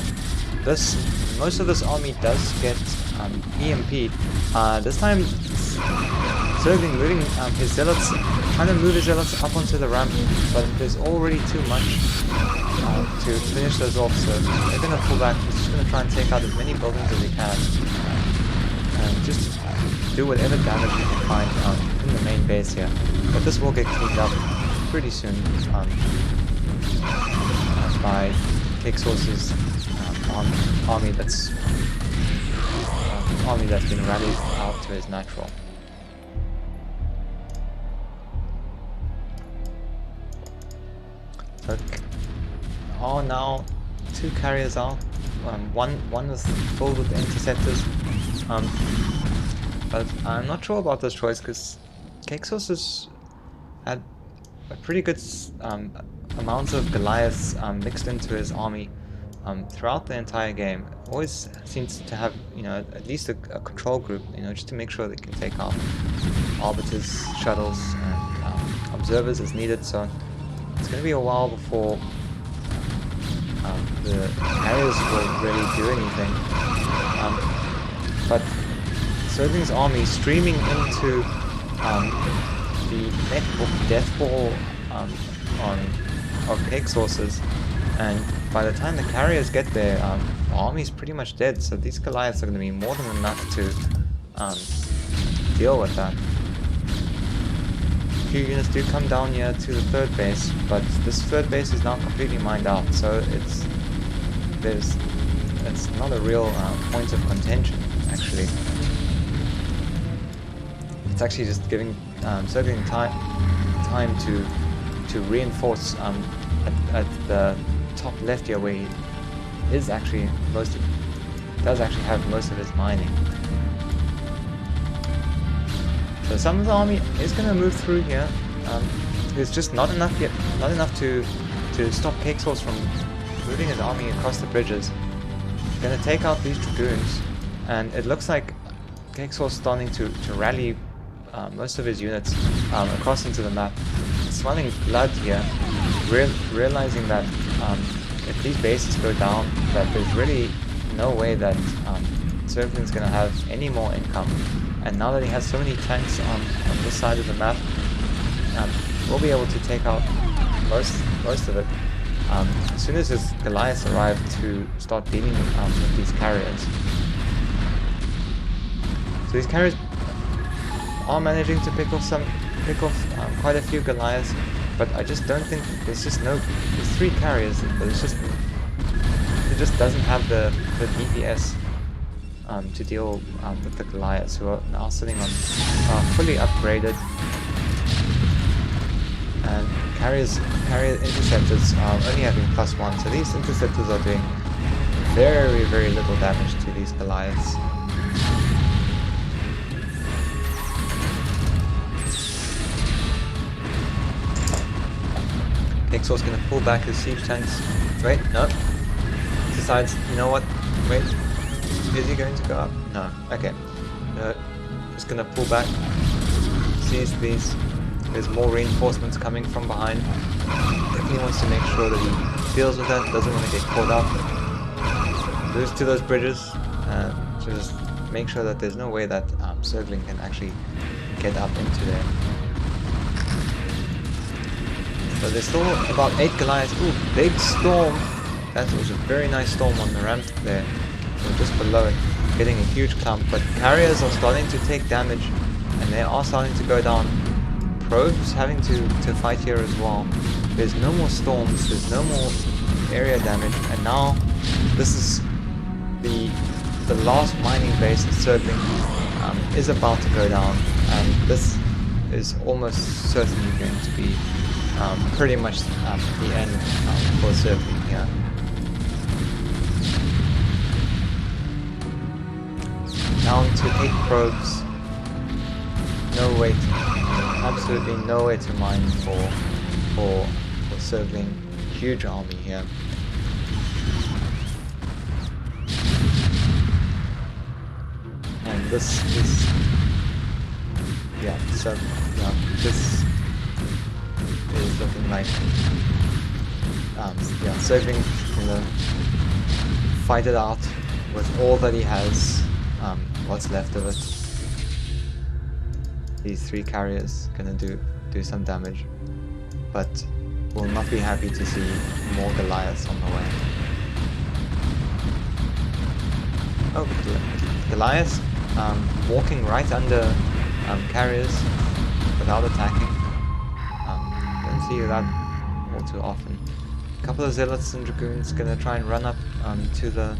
Speaker 1: most of this army does get EMP'd. This time Zergling moving his Zealots, trying to move his Zealots up onto the ramp, but there's already too much to finish those off, so they're going to pull back. He's just going to try and take out as many buildings as he can, and just do whatever damage he can find in the main base here. But this will get cleaned up pretty soon by Cakesource's army that's been rallied out to his natural. So, now 2 carriers out. One was filled with interceptors, but I'm not sure about this choice because Kexos has had a pretty good amounts of Goliaths mixed into his army throughout the entire game. Always seems to have, you know, at least a control group, you know, just to make sure they can take out arbiters, shuttles, and observers as needed. So it's going to be a while before the carriers will really do anything. But Saiden's army streaming into the death ball of cake sources, and by the time the carriers get there, the army's pretty much dead. So these Goliaths are going to be more than enough to deal with that. A few units do come down here to the third base, but this third base is now completely mined out, so it's not a real point of contention actually. It's actually just giving Saieden time to reinforce at the top left here, where he is actually does actually have most of his mining. So some of the army is going to move through here. There's just not enough yet, not enough to stop Kexos from moving his army across the bridges. Going to take out these dragoons, and it looks like Kexos starting to rally most of his units across into the map. Smelling blood here, realizing that if these bases go down, that there's really no way that Saiden's going to have any more income. And now that he has so many tanks on this side of the map, we'll be able to take out most of it as soon as his Goliaths arrive to start dealing with these carriers. So these carriers are managing to pick off quite a few Goliaths, but I just don't think there's 3 carriers, but it just doesn't have the DPS to deal with the Goliaths, who are now sitting on fully upgraded, and carrier interceptors only having +1, so these interceptors are doing very, very little damage to these Goliaths. Kexos going to pull back his siege tanks. Wait, no. Decides, you know what? Wait. Is he going to go up? No. Okay. No. Just going to pull back. Sees these. There's more reinforcements coming from behind. Definitely wants to make sure that he deals with that. Doesn't want to get caught up. Moves to those bridges. Just make sure that there's no way that Saieden can actually get up into there. So there's still about 8 Goliaths. Ooh, big storm. That was a very nice storm on the ramp there. So just below it, getting a huge clump. But carriers are starting to take damage, and they are starting to go down. Probes having to fight here as well. There's no more storms, there's no more area damage, and now this is the last mining base of Saieden is about to go down, and this is almost certainly going to be pretty much the end for Saieden here. Down to 8 probes. No way, absolutely no way to mine for Saieden. Huge army here. And this is, yeah, so yeah, this is looking like yeah, Saieden gonna fight it out with all that he has, what's left of it. These 3 carriers gonna do some damage, but will not be happy to see more Goliaths on the way. Oh, Goliaths walking right under carriers without attacking. Don't see that all too often. A couple of zealots and dragoons gonna try and run up to the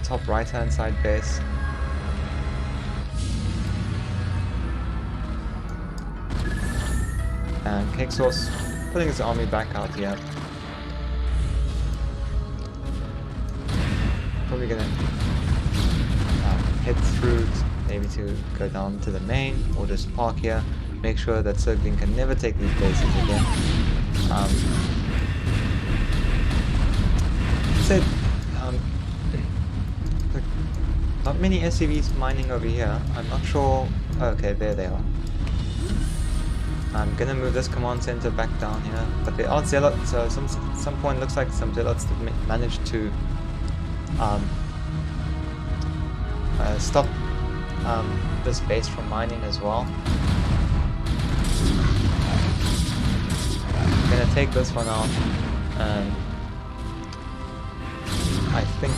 Speaker 1: top right hand side base. And Kexos putting his army back out here. Probably gonna head through maybe to go down to the main or just park here. Make sure that Circling can never take these bases again. Said, not many SCVs mining over here. I'm not sure. Okay, there they are. I'm gonna move this command center back down here, but there are zealots. So some point looks like some zealots that managed to stop this base from mining as well. I'm gonna take this one out, and I think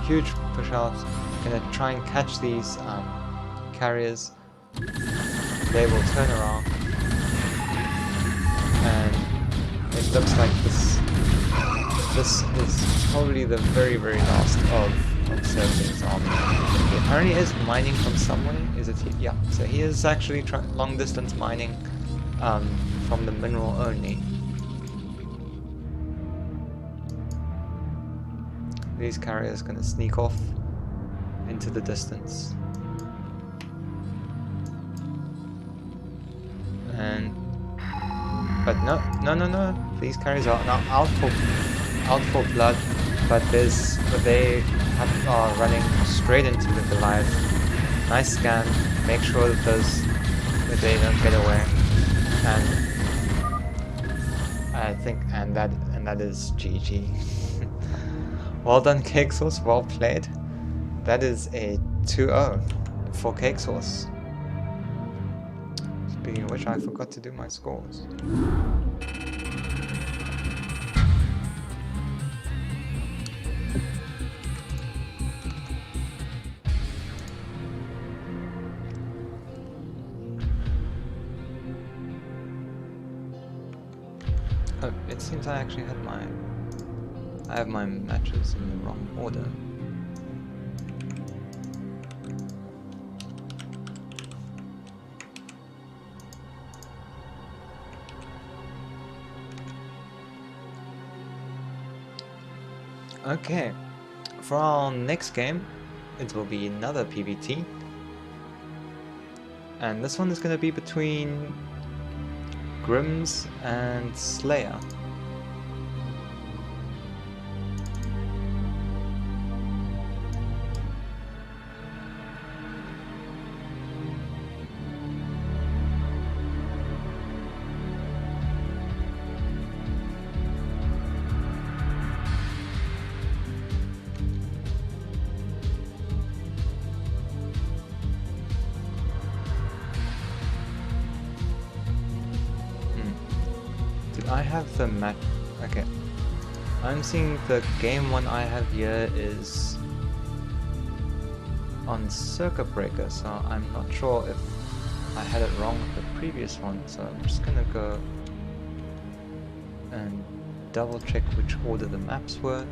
Speaker 1: huge push out. Gonna try and catch these carriers. They will turn around, and it looks like this is probably the very last of Circling's army. He apparently is mining from somewhere. Is it here? Yeah. So he is actually long distance mining from the mineral only. These carriers gonna sneak off into the distance. But no. These carriers are now out for blood, but they are running straight into the Goliath. Nice scan. Make sure that they don't get away. And I think that is GG. Well done, Cake Sauce. Well played. That is a 2-0 for Cake Sauce. Speaking of which, I forgot to do my scores. Oh, it seems I actually had I have my matches in the wrong order. Okay, for our next game, it will be another PvT. And this one is going to be between Grims and Slayer. I have the match. Okay, I'm seeing the game one I have here is on Circuit Breaker, so I'm not sure if I had it wrong with the previous one. So I'm just gonna go and double check which order the maps were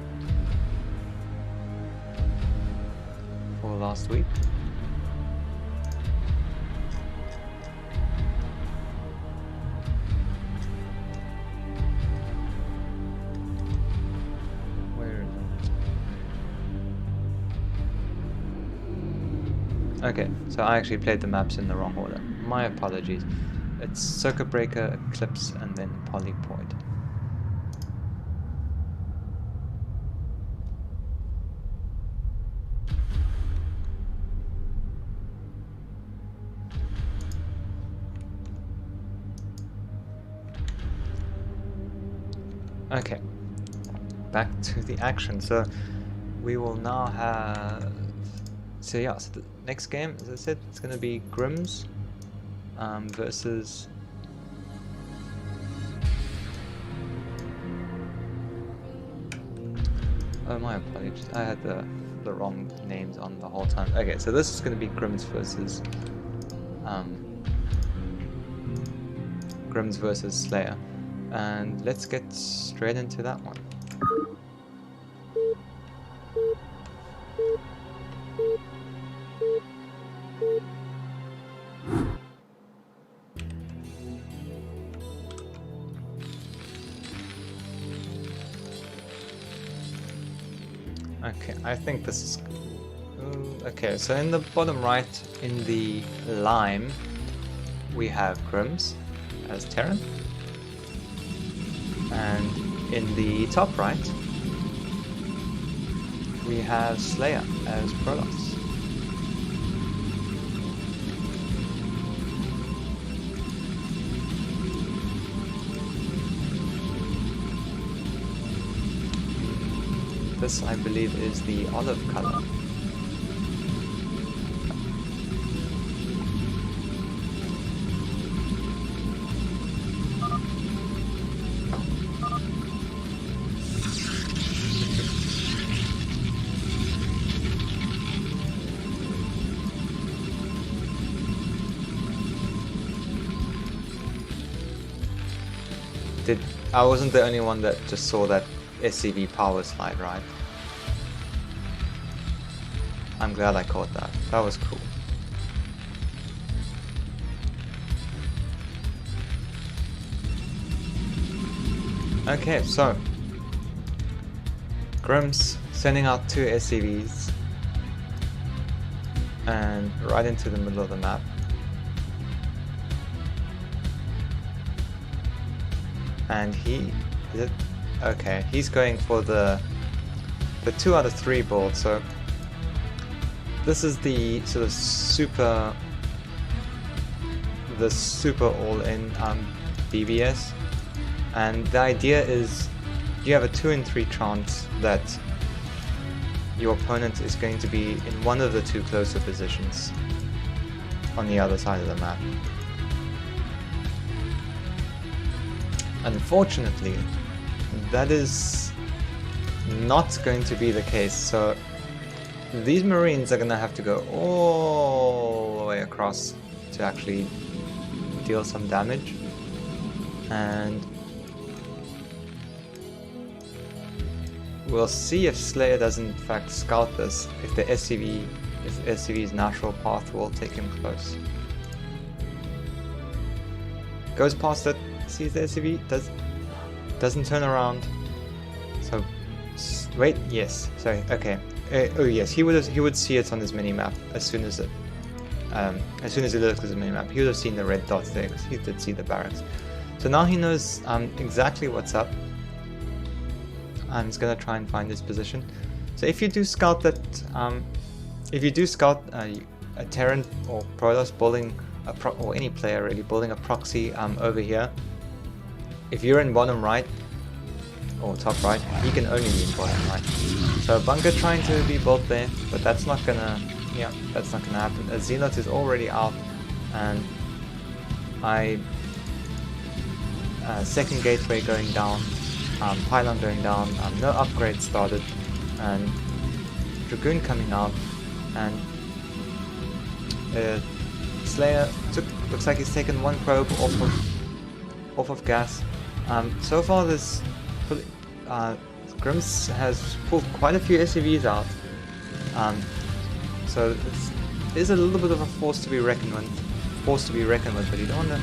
Speaker 1: for last week. Okay, so I actually played the maps in the wrong order. My apologies. It's Circuit Breaker, Eclipse, and then Polypoid. Okay, back to the action. So we will now have... So yeah, so the next game, as I said, it's going to be Grims versus... Oh, my apologies. I had the wrong names on the whole time. Okay, so this is going to be Grims versus Slayer. And let's get straight into that one. Okay, I think this is Okay, so in the bottom right, in the lime, we have Grims as Terran. And in the top right, we have Slayer as Protoss. This, I believe, is the olive color. I wasn't the only one that just saw that SCV power slide, right? I'm glad I caught that. That was cool. Okay, so Grims sending out 2 SCVs and right into the middle of the map. And okay, he's going for the 2 out of 3 board, so this is the sort of super all-in BBS, and the idea is you have a 2 in 3 chance that your opponent is going to be in one of the 2 closer positions on the other side of the map. Unfortunately, that is not going to be the case, so these Marines are going to have to go all the way across to actually deal some damage, and we'll see if Slayer does in fact scout this, if SCV's natural path will take him close. Goes past it, sees the SCV, doesn't turn around. So wait, yes, sorry, okay. Oh yes, he would see it on his minimap as soon as he looked at his minimap. He would have seen the red dots there because he did see the barracks. So now he knows exactly what's up. I'm just gonna try and find this position. So if you do scout that, a Terran or Protoss building or any player really building a proxy over here, if you're in bottom right or top right, he can only be in bottom right. So a bunker trying to be built there, but that's not gonna happen. A Zealot is already out, and second gateway going down, pylon going down, no upgrade started, and Dragoon coming out, and Slayer looks like he's taken 1 probe off of gas. So far this Grims has pulled quite a few SCVs out, so it is a little bit of a force to be reckoned with, but you don't want to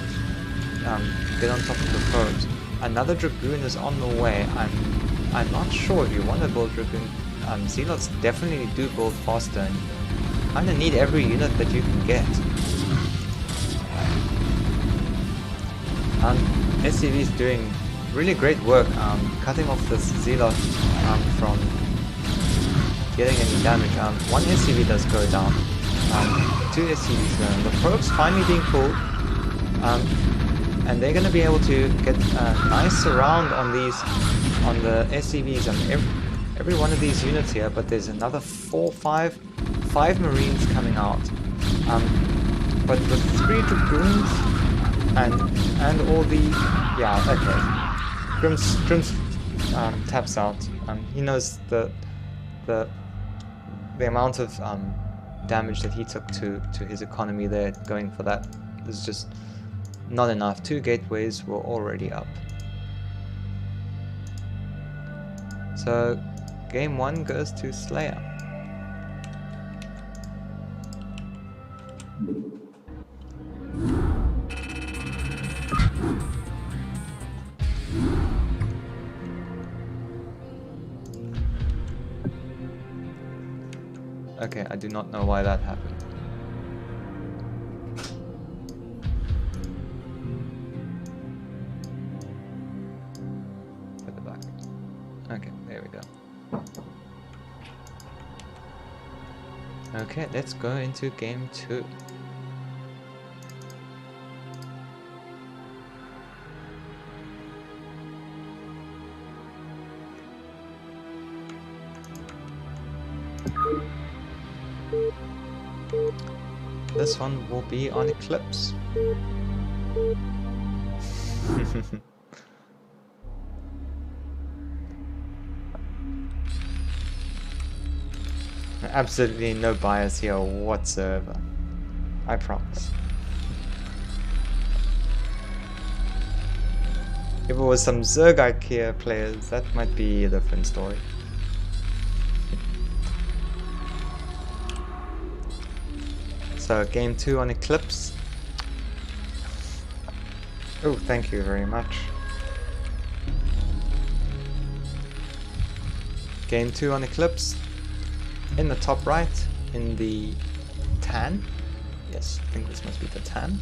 Speaker 1: get on top of the probes. Another Dragoon is on the way. I'm not sure if you want to build Dragoon. Zealots definitely do build faster, and you kind of need every unit that you can get. SCV is doing really great work cutting off this Zealot from getting any damage. 1 SCV does go down, 2 SCVs go down. The probes finally being pulled, and they're going to be able to get a nice surround on the SCVs and every one of these units here. But there's another 5 Marines coming out, but the 3 Dragoons and all the Grims taps out. He knows the amount of damage that he took to his economy there. Going for that is just not enough. 2 gateways were already up. So game 1 goes to Slayer. Okay, I do not know why that happened. Put it back. Okay, there we go. Okay, let's go into game 2. This one will be on Eclipse. Absolutely no bias here whatsoever. I promise. If it was some Zerg IKEA players, that might be a different story. So game 2 on Eclipse. Oh, thank you very much. Game 2 on Eclipse. In the top right, in the tan. Yes, I think this must be the tan.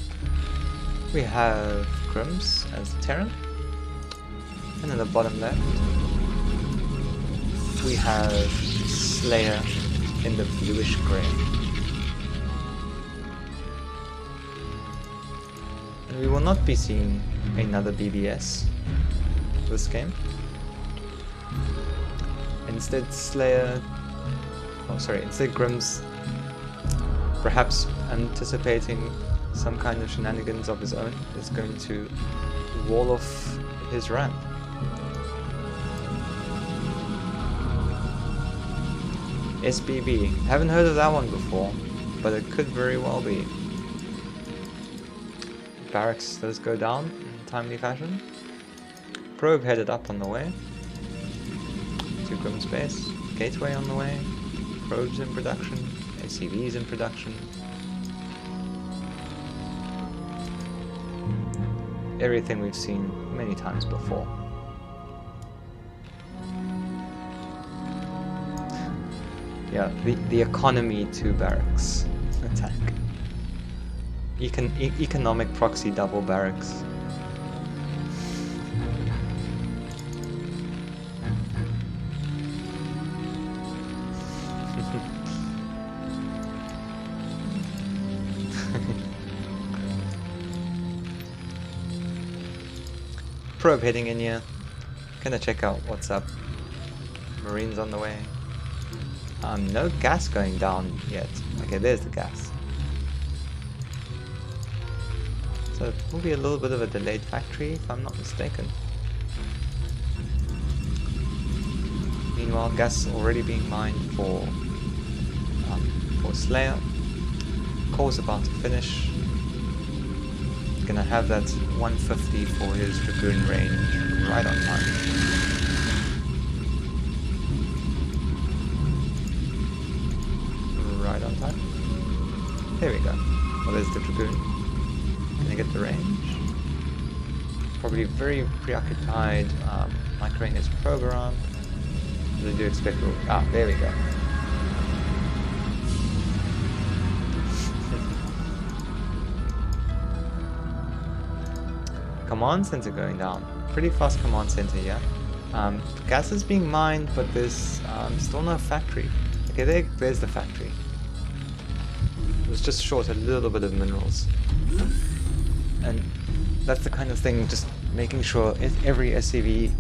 Speaker 1: We have Grims as the Terran. And in the bottom left, we have Slayer in the bluish grey. And we will not be seeing another BBS this game. Instead instead Grimm's perhaps anticipating some kind of shenanigans of his own is going to wall off his ramp. SBB, haven't heard of that one before, but it could very well be. Barracks does go down in timely fashion. Probe headed up on the way to Grimm's base. Gateway on the way. Probes in production. ACVs in production. Everything we've seen many times before. Yeah, the economy to barracks attack. Economic proxy double barracks. Probe heading in here. Gonna check out what's up. Marines on the way. No gas going down yet. Okay, there's the gas. So it will be a little bit of a delayed factory, if I'm not mistaken. Meanwhile, gas already being mined for Slayer. Core's about to finish. Gonna have that 150 for his Dragoon range right on time. Right on time. There we go. Well, there's the Dragoon. Gonna get the range. Probably very preoccupied microing his program. They do expect. There we go. Command center going down. Pretty fast command center here. Gas is being mined, but there's still no factory. Okay, there's the factory. It was just short a little bit of minerals. And that's the kind of thing, just making sure every SCV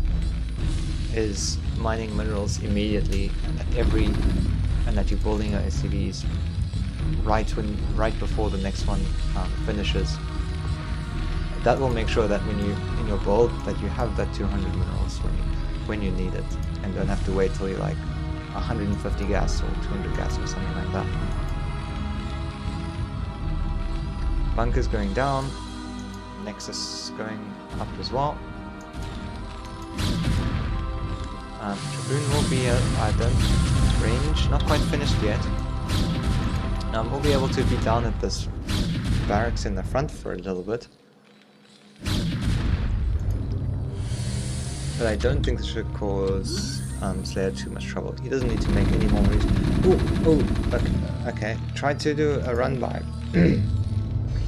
Speaker 1: is mining minerals immediately and that you're building your SCVs right before the next one finishes. That will make sure that when you in your build that you have that 200 minerals when you need it, and don't have to wait till you're like 150 gas or 200 gas or something like that. Bunkers going down, Nexus going up as well. Dragoon will be range, not quite finished yet. We'll be able to be down at this barracks in the front for a little bit. But I don't think this should cause Slayer too much trouble. He doesn't need to make any more moves. Okay. Tried to do a run by.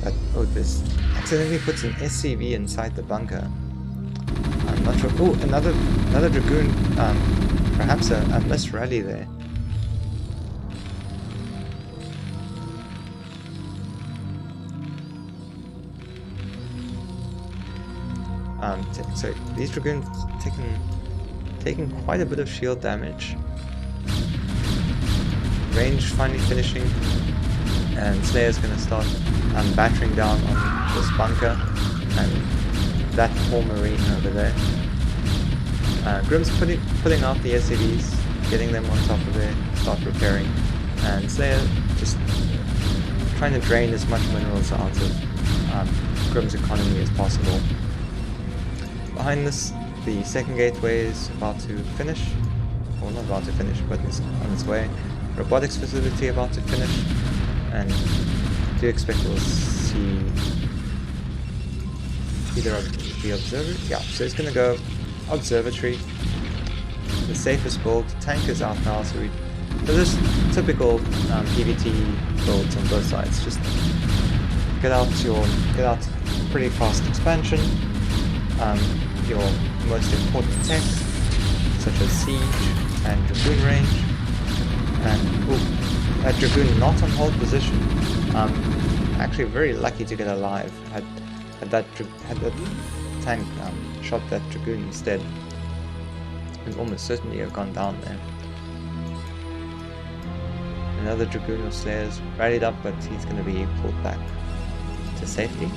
Speaker 1: But, this accidentally puts an SCV inside the bunker. I'm not sure. Another Dragoon. Perhaps a missed rally there. So these Dragoons taking quite a bit of shield damage. Range finally finishing, and Slayer's gonna start battering down on this bunker and that poor Marine over there. Grim's putting out the SCVs, getting them on top of it, start repairing, and Slayer just trying to drain as much minerals out of Grim's economy as possible. Behind this, the second gateway is about to finish, or not about to finish, but it's on its way. Robotics facility about to finish, and do expect we'll see either of the observer. Yeah, so it's gonna go observatory, the safest build. Tank is out now, so there's typical PvT builds on both sides. Just get out pretty fast expansion. Your most important tech, such as siege and Dragoon range, and a Dragoon not on hold position. Actually very lucky to get alive. Had that tank shot that Dragoon instead, would almost certainly have gone down there. Another Dragoon of Slayers rallied up, but he's going to be pulled back to safety.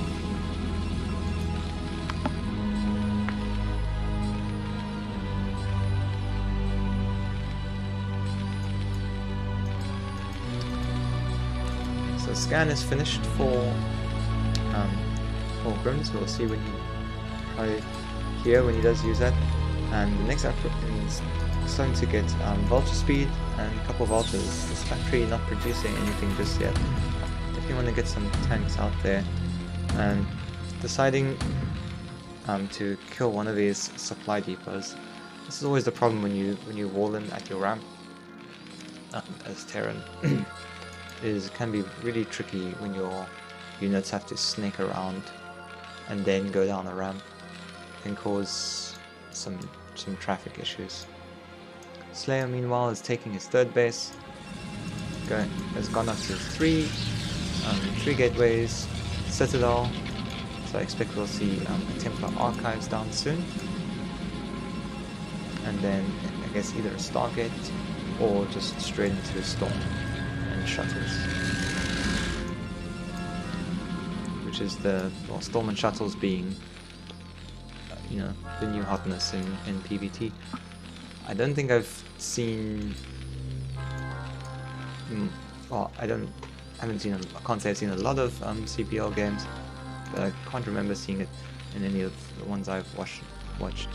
Speaker 1: So scan is finished for Grims. We'll see when he does use that. And the next output is starting to get vulture speed and a couple of vultures. This factory not producing anything just yet. Definitely want to get some tanks out there, and deciding to kill one of these supply depots. This is always the problem when you wall in at your ramp as Terran. Can be really tricky when your units have to snake around and then go down a ramp. Can cause some traffic issues. Slayer meanwhile is taking his third base. Has gone up to three gateways, Citadel. So I expect we'll see Templar Archives down soon. And then I guess either a Stargate or just straight into a Storm and Shuttles. Which is Storm and Shuttles being the new hotness in PvT. I don't think I've seen. I can't say I've seen a lot of CPL games, but I can't remember seeing it in any of the ones I've watched.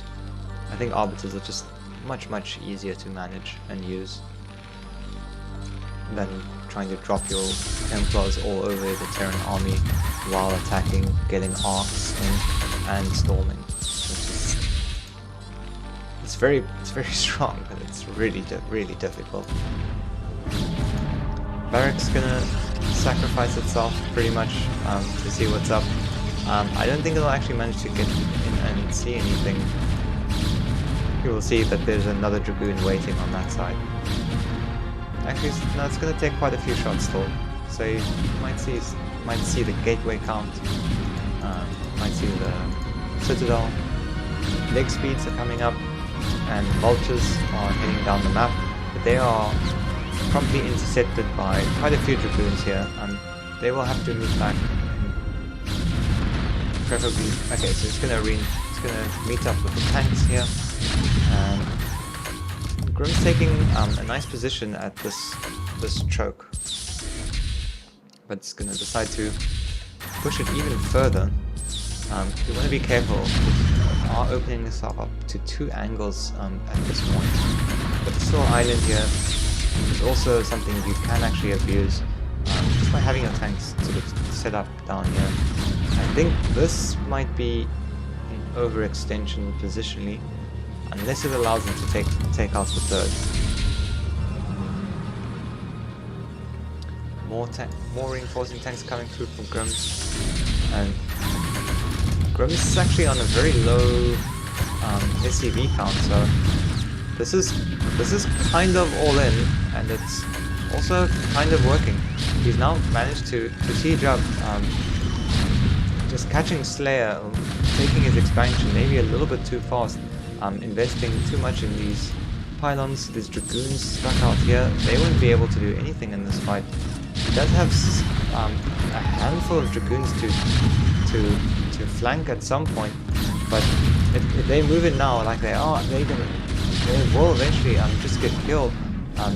Speaker 1: I think Arbiters are just much easier to manage and use than trying to drop your Templars all over the Terran army while attacking, getting arcs in, and storming. It's very strong, but it's really difficult. Barracks gonna sacrifice itself pretty much to see what's up. I don't think it'll actually manage to get in and see anything. You will see that there's another Dragoon waiting on that side. Actually, no, it's gonna take quite a few shots still. So you might see the gateway count. Might see the Citadel. Leg speeds are coming up, and vultures are heading down the map, but they are promptly intercepted by quite a few Dragoons here, and they will have to move back. Preferably, okay, so it's gonna meet up with the tanks here. Grim's taking a nice position at this choke, but it's gonna decide to push it even further. You want to be careful. We are opening this up to two angles at this point, but the Store Island here is also something you can actually abuse just by having your tanks sort of set up down here. I think this might be an overextension positionally. unless it allows them to take out the third. More reinforcing tanks coming through from Grims, and Grims is actually on a very low SCV count, so this is kind of all in, and it's also kind of working. He's now managed to siege up, just catching Slayer, taking his expansion maybe a little bit too fast, investing too much in these pylons, these dragoons stuck out here. They won't be able to do anything in this fight. He does have a handful of dragoons to flank at some point, but if they move in now like they are, they will eventually just get killed.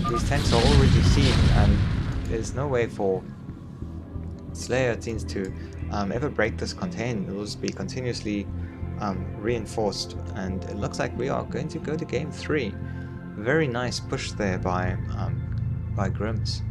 Speaker 1: These tanks are already sieged, and there's no way for Slayer teams to ever break this contain. It will just be continuously reinforced, and it looks like we are going to go to game 3. Very nice push there by Grims.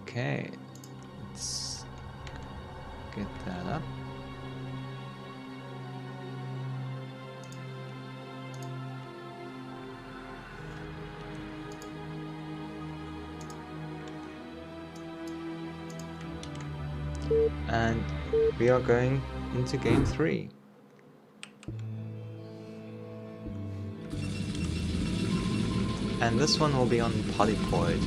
Speaker 1: Okay, let's get that up. And we are going into game 3. And this one will be on Polyploid.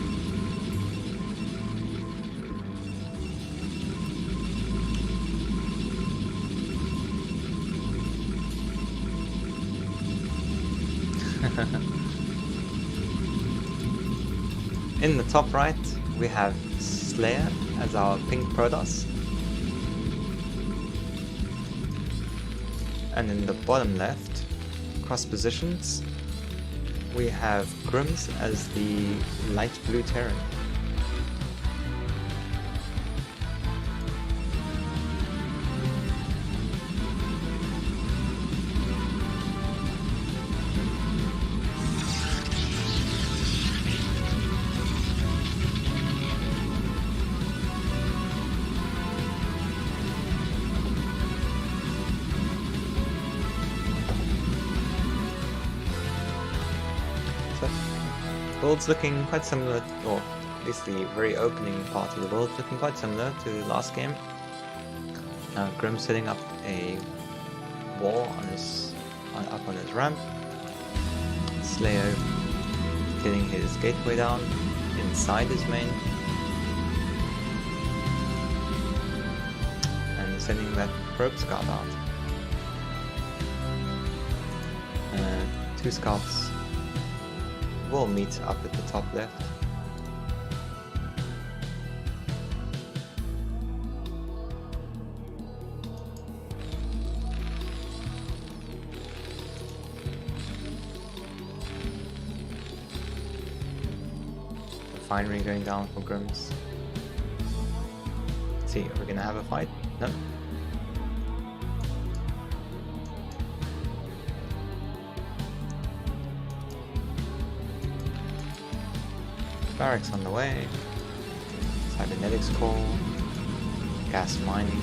Speaker 1: In the top right, we have Slayer as our pink Protoss. And in the bottom left, cross positions, we have Grims as the light blue Terran. Build's looking quite similar, or at least the very opening part of the build looking quite similar to the last game. Grim setting up a wall on up on his ramp. Slayer getting his gateway down inside his main, and sending that probe scout out. 2 scouts will meet up at the top left. Refinery going down for Grims. Let's see, are we gonna have a fight? No. Barracks on the way, cybernetics core, gas mining,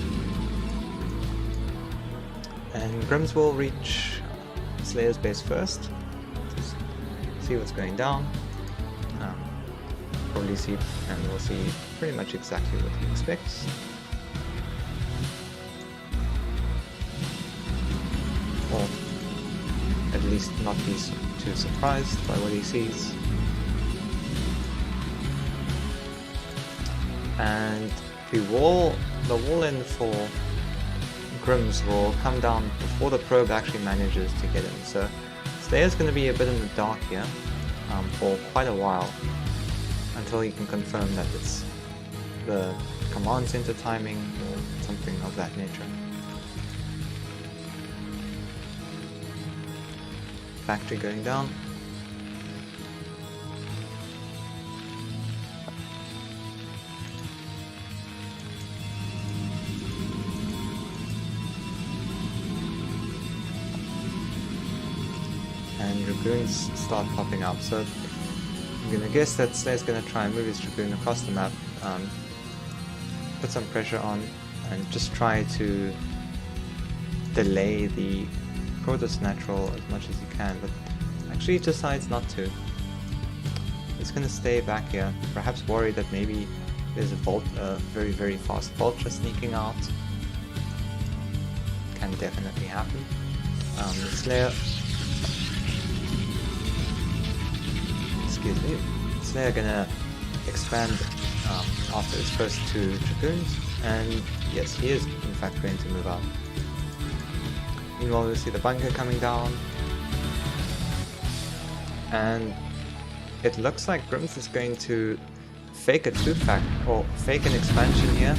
Speaker 1: and Grims will reach Slayer's base first to see what's going down. Probably see, and we'll see pretty much exactly what he expects. Or at least not be too surprised by what he sees. And the wall in for Grims will come down before the probe actually manages to get in. So Slayer's going to be a bit in the dark here for quite a while, until he can confirm that it's the command center timing or something of that nature. factory going down. And Dragoons start popping up, so I'm gonna guess that Slayer's gonna try and move his Dragoon across the map, put some pressure on, and just try to delay the Protoss natural as much as he can, but actually he decides not to. He's gonna stay back here, perhaps worried that maybe there's a very, very fast Vulture sneaking out. Can definitely happen. Slayer... Excuse me. Slayer gonna expand after his first 2 Dragoons, and yes, he is in fact going to move out. Meanwhile, we see the bunker coming down, and it looks like Grims is going to fake a 2-fact or fake an expansion here,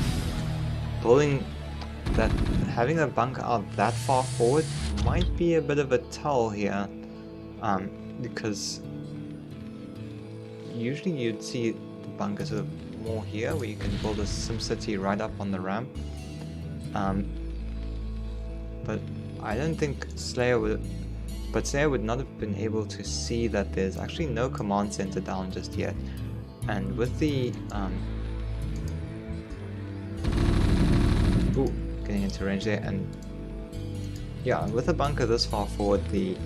Speaker 1: having a bunker out that far forward might be a bit of a tell here, because usually you'd see the bunker sort of more here, where you can build a SimCity right up on the ramp, but I don't think Slayer would not have been able to see that there's actually no command center down just yet. And with the getting into range there, and yeah, with the bunker this far forward, the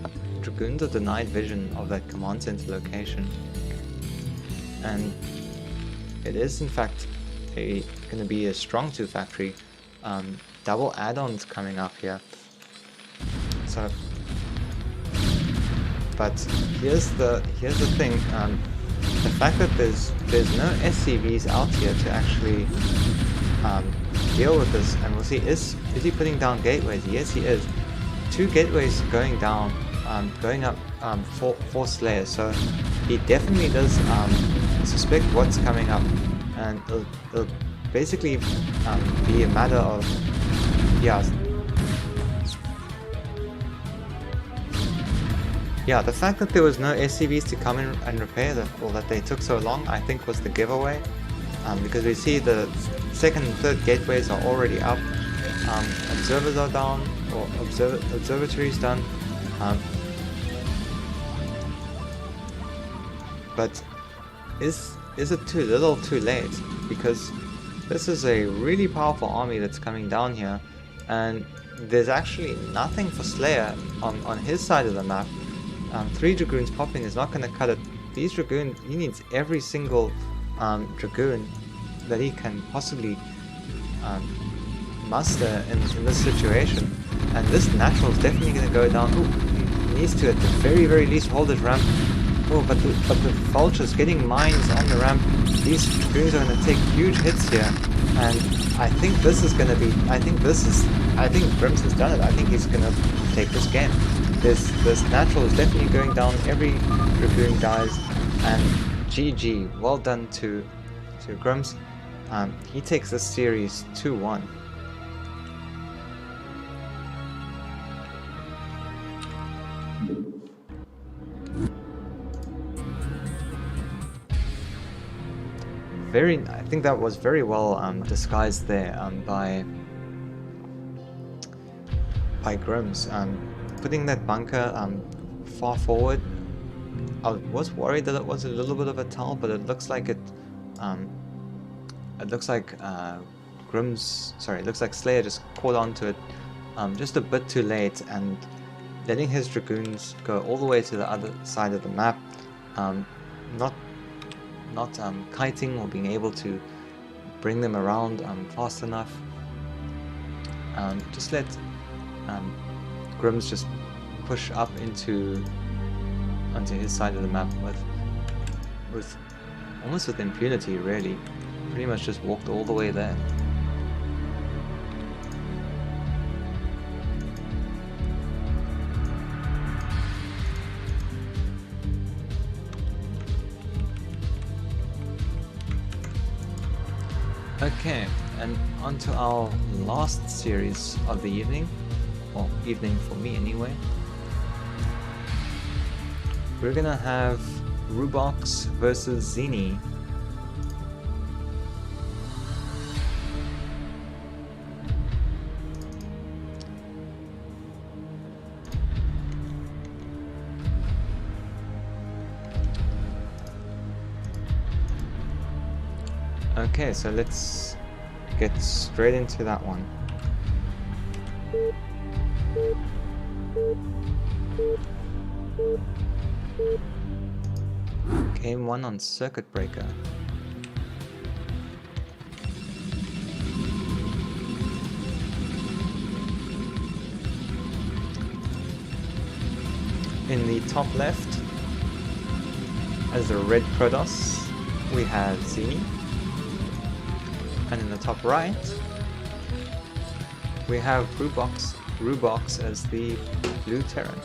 Speaker 1: Dragoons are denied vision of that command center location, and it is in fact going to be a strong 2 factory. Double add-ons coming up here. So, but here's the thing. The fact that there's no SCVs out here to actually deal with this, and we'll see, is he putting down gateways? Yes, he is. 2 gateways going down, going up for Slayer. So he definitely does suspect what's coming up, and it'll basically be a matter of yeah, the fact that there was no SCVs to come in and repair that, or that they took so long, I think was the giveaway, because we see the 2nd and 3rd gateways are already up, observers are down, or observatories done, but is it too little, too late? Because this is a really powerful army that's coming down here, and there's actually nothing for Slayer on his side of the map. 3 Dragoons popping is not going to cut it. These Dragoons, he needs every single Dragoon that he can possibly muster in this situation. And this natural is definitely going to go down. Ooh, he needs to at the very, very least hold his ramp. Oh, but the Vulture's getting mines on the ramp. These Dragoons are going to take huge hits here. And I think this is going to be, I think Grims has done it. I think he's going to take this game. This natural is definitely going down. Every Dragoon dies, and GG. Well done to Grims. He takes this series 2-1. I think that was very well disguised there by Grims. Putting that bunker far forward, I was worried that it was a little bit of a tell, but it looks like Slayer just caught onto it just a bit too late, and letting his Dragoons go all the way to the other side of the map, not kiting or being able to bring them around fast enough. Just let Grims just push up onto his side of the map with almost with impunity, really. Pretty much just walked all the way there. Okay, and on to our last series of the evening, or evening for me anyway. we're gonna have Rubox versus Zini. Okay, so let's get straight into that one. Game 1 on Circuit Breaker. In the top left, as the red Protoss, we have Zini. And in the top right, we have Rubox as the blue Terran.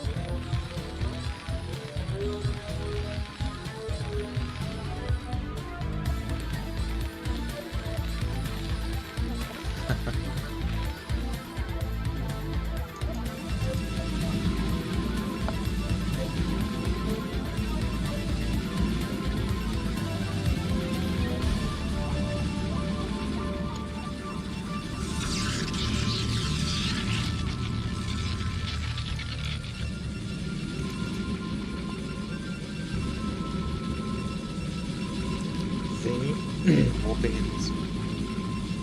Speaker 1: Warping his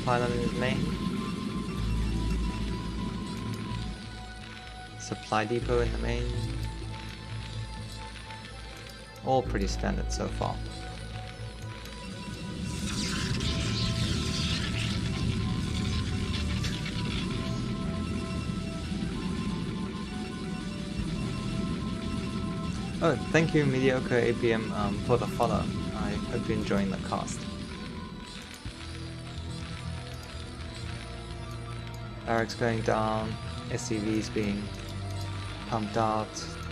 Speaker 1: pylon in his main. Supply depot in the main. All pretty standard so far. Oh, thank you Mediocre APM for the follow. I hope you're enjoying the cast. Barracks going down, SCVs being pumped out,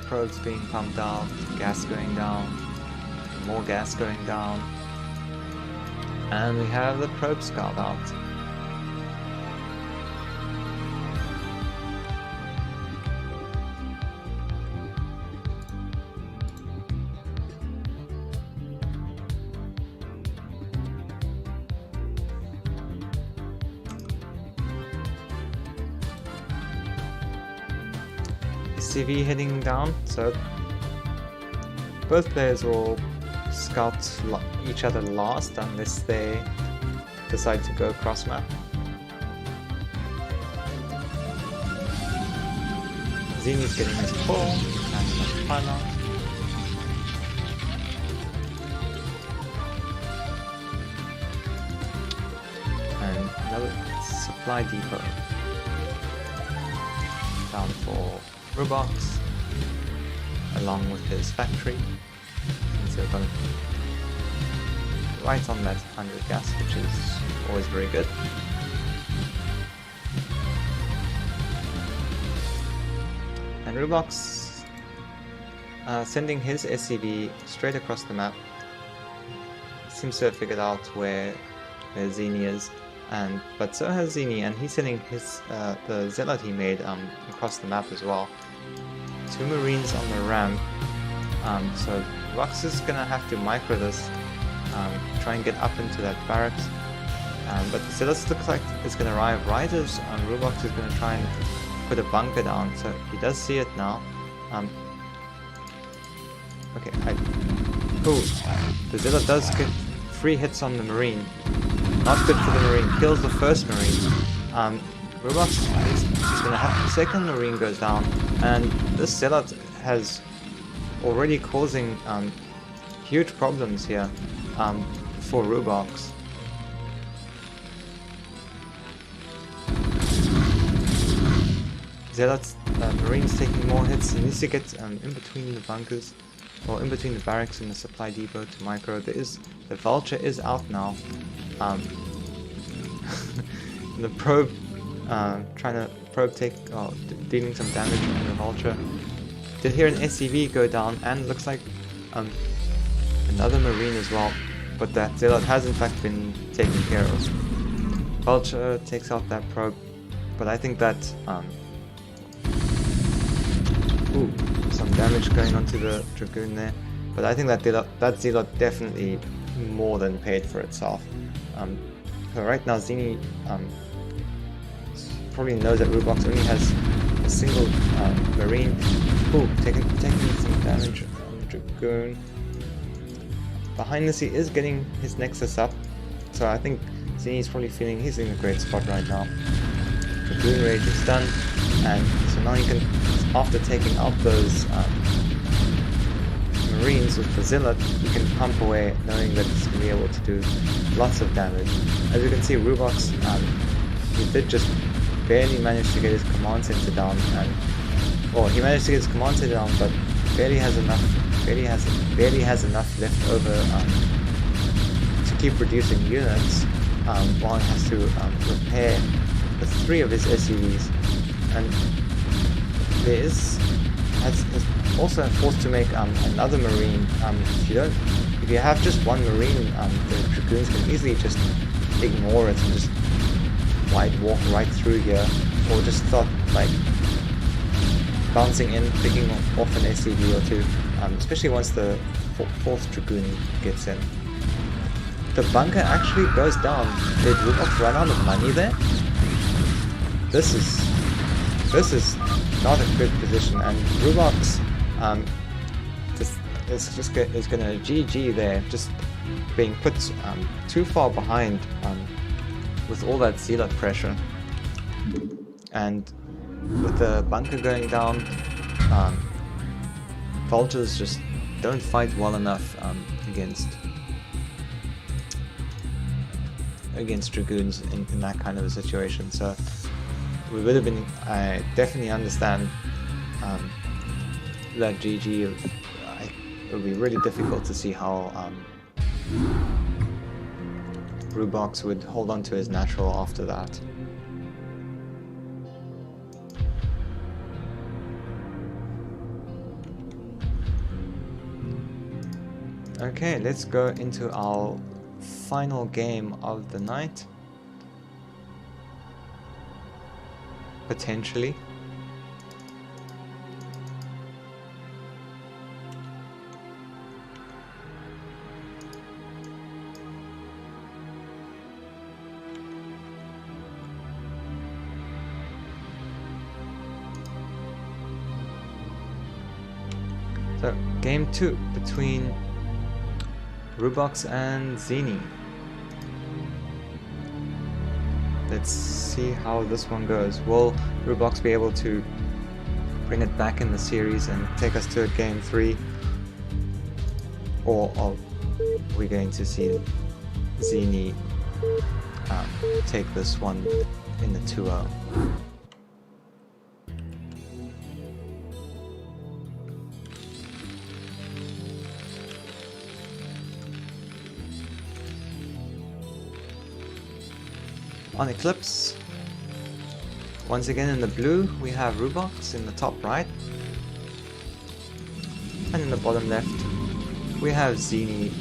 Speaker 1: probes being pumped out, gas going down, more gas going down, and we have the probe scout out. CV heading down, so both players will scout each other last unless they decide to go cross map. Zini's getting his pull and the pylon. And another supply depot down for Rubox, along with his factory, so we're going right on that 100 gas, which is always very good. And Rubox sending his SCV straight across the map. Seems to have figured out where Zini is. But so has Zini, and he's sending his the Zealot he made across the map as well. 2 Marines on the ramp, so Rux is gonna have to micro this, try and get up into that barracks. But the Zealot looks like it's gonna arrive right as Rubox is gonna try and put a bunker down. So he does see it now. Okay, the Zealot does get 3 hits on the Marine. Not good for the Marine, kills the first Marine. Rubox is going to have the second Marine goes down, and this Zealot has already causing huge problems here for Rubox. Zealot's Marines taking more hits. He needs to get in between the bunkers, or in between the barracks and the supply depot to micro. The Vulture is out now. The probe trying to dealing some damage on the Vulture. Did hear an SCV go down, and looks like another Marine as well, but that Zealot has in fact been taken care of. Vulture takes out that probe, but I think that some damage going onto the Dragoon there. But I think that Zealot definitely more than paid for itself. So right now Zini probably knows that Rubox only has a single Marine. Ooh, taking some damage on the Dragoon. Behind this he is getting his Nexus up, so I think Zini's probably feeling he's in a great spot right now. Dragoon Rage is done, and so now you can, after taking out those Marines with the Zealot, you can pump away knowing that it's going to be able to do lots of damage. As you can see, Rubox, he did just barely manage to get his command center down, and well, he managed to get his command center down, but barely has enough left over to keep reducing units, while he has to repair the 3 of his SUVs, and there is has also forced to make another Marine. If you have just one Marine, the Dragoons can easily just ignore it and just wide walk right through here, or just start like bouncing in, picking off an SCV or 2, especially once the 4th Dragoon gets in. The bunker actually goes down. Did Rubox run out of money there? This is not a good position, and Rubox is gonna GG there, just being put too far behind with all that Zealot pressure. And with the bunker going down, Vultures just don't fight well enough against Dragoons in that kind of a situation. So we would have been, I definitely understand that GG. It would be really difficult to see how Rubox would hold on to his natural after that. Okay, let's go into our final game of the night. Potentially. So, game 2 between Rubox and Zini. Let's see how this one goes. Will Rubox be able to bring it back in the series and take us to a game 3? Or are we going to see Zini take this one in the 2-0? On Eclipse, once again in the blue, we have Rubox in the top right, and in the bottom left, we have Zini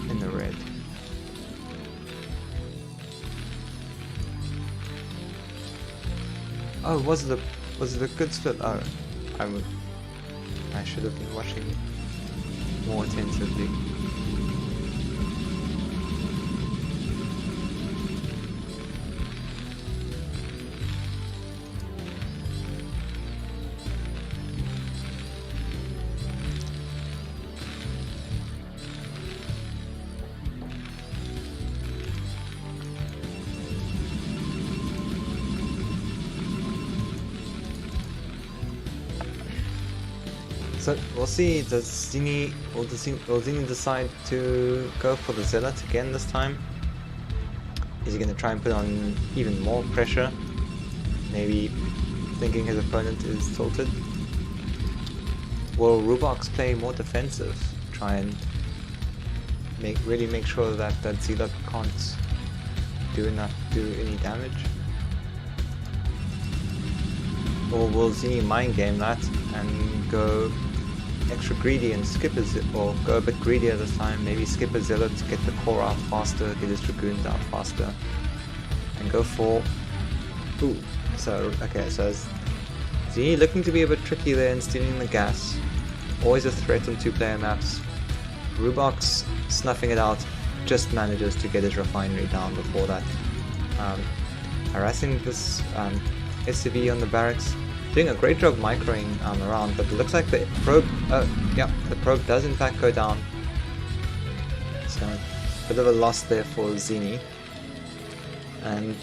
Speaker 1: in the red. Oh, was it a good split? Oh, I should have been watching more attentively. So we'll see, will Zini decide to go for the Zealot again this time? Is he going to try and put on even more pressure? Maybe thinking his opponent is tilted? Will Rubox play more defensive? Try and really make sure that Zealot can't do any damage? Or will Zini mind game that and go extra greedy and skip or go a bit greedier this time, maybe skip a Zealot to get the core out faster, get his Dragoons out faster, and go for... Ooh, so, okay, so Zini looking to be a bit tricky there and stealing the gas. always a threat on 2-player maps. Rubox, snuffing it out, just manages to get his refinery down before that. Harassing this SCV on the barracks, doing a great job microing around, but it looks like the probe, the probe does in fact go down. So, a bit of a loss there for Zini. And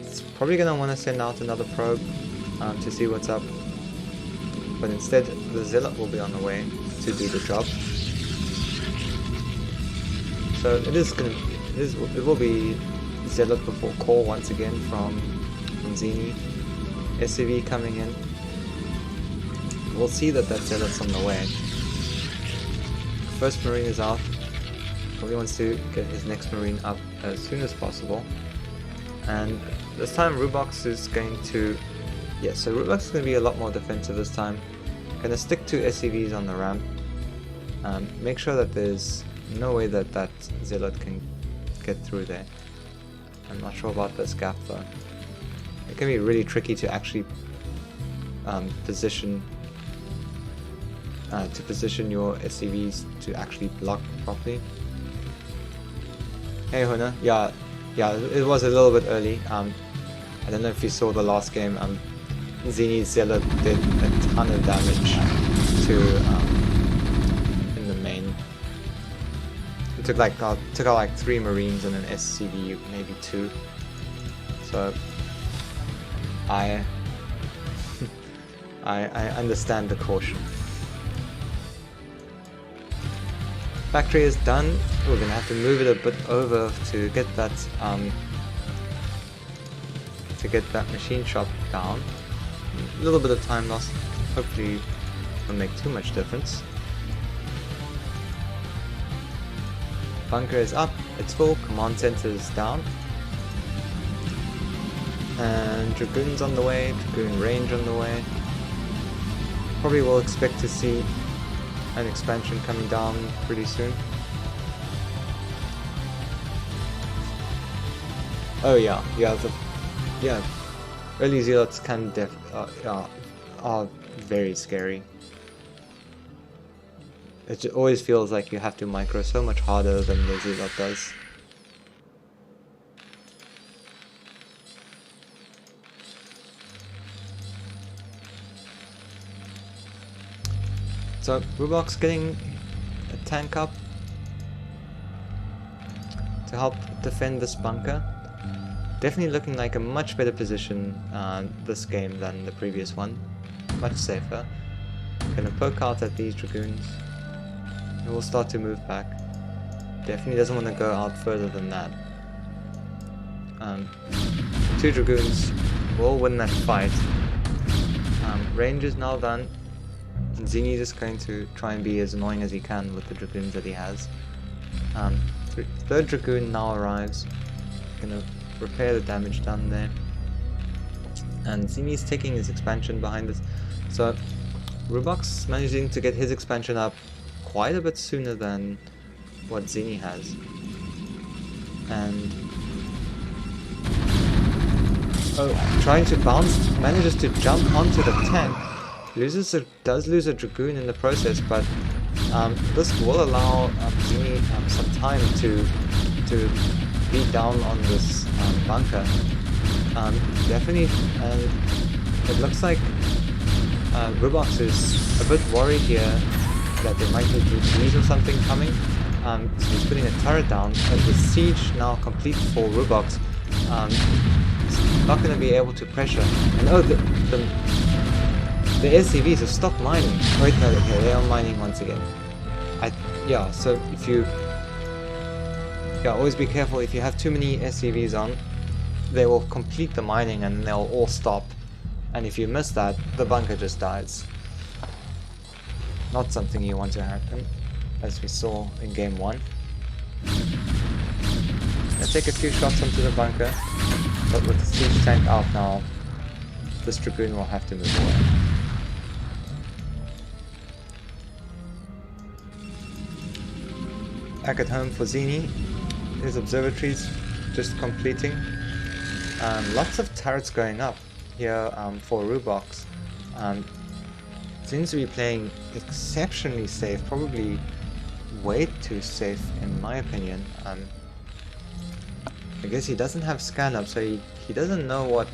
Speaker 1: it's probably going to want to send out another probe to see what's up. But instead, the Zealot will be on the way to do the job. So it will be Zealot before call once again from Zini. SCV coming in. We'll see that Zealot's on the way. First Marine is out. Probably wants to get his next Marine up as soon as possible. And this time Rubox is going to... yeah, so Rubox is going to be a lot more defensive this time. Gonna stick to SCVs on the ramp. Make sure that there's no way that Zealot can get through there. I'm not sure about this gap though. It can be really tricky to actually position your SCVs to actually block properly. Hey Huna, yeah, it was a little bit early. I don't know if you saw the last game. Zini's Zealot did a ton of damage to in the main. It took out like 3 Marines and an SCV, maybe 2. So I understand the caution. Factory is done. We're gonna have to move it a bit over to get that machine shop down. A little bit of time lost. Hopefully, won't make too much difference. Bunker is up. It's full. Command center is down. And Dragoon's on the way. Dragoon range on the way. Probably will expect to see an expansion coming down pretty soon. Oh yeah. Early Zealots can are very scary. It always feels like you have to micro so much harder than the Zealot does. So Rubox getting a tank up to help defend this bunker. Definitely looking like a much better position this game than the previous one. Much safer. Gonna poke out at these Dragoons. It will start to move back. Definitely doesn't want to go out further than that. 2 Dragoons will win that fight. Range is now done. Zini is going to try and be as annoying as he can with the Dragoons that he has. 3rd Dragoon now arrives. Gonna repair the damage done there. And Zini's taking his expansion behind us. So Rubox managing to get his expansion up quite a bit sooner than what Zini has. And trying to bounce, manages to jump onto the tank. Does lose a Dragoon in the process, but this will allow Zini some time to beat down on this bunker. Definitely, it looks like Rubox is a bit worried here that there might be GGs or something coming. So he's putting a turret down. With siege now complete for Rubox, he's not going to be able to pressure. And the SCVs have stopped mining. Wait, no, okay, they are mining once again. So if you... always be careful. If you have too many SCVs on, they will complete the mining and they'll all stop. And if you miss that, the bunker just dies. Not something you want to happen, as we saw in game 1. Let's take a few shots onto the bunker, but with the siege tank out now, this Dragoon will have to move away. Back at home for Zini, his observatories just completing. Lots of turrets going up here for Rubox. seems to be playing exceptionally safe, probably way too safe in my opinion. I guess he doesn't have scan up, so he doesn't know what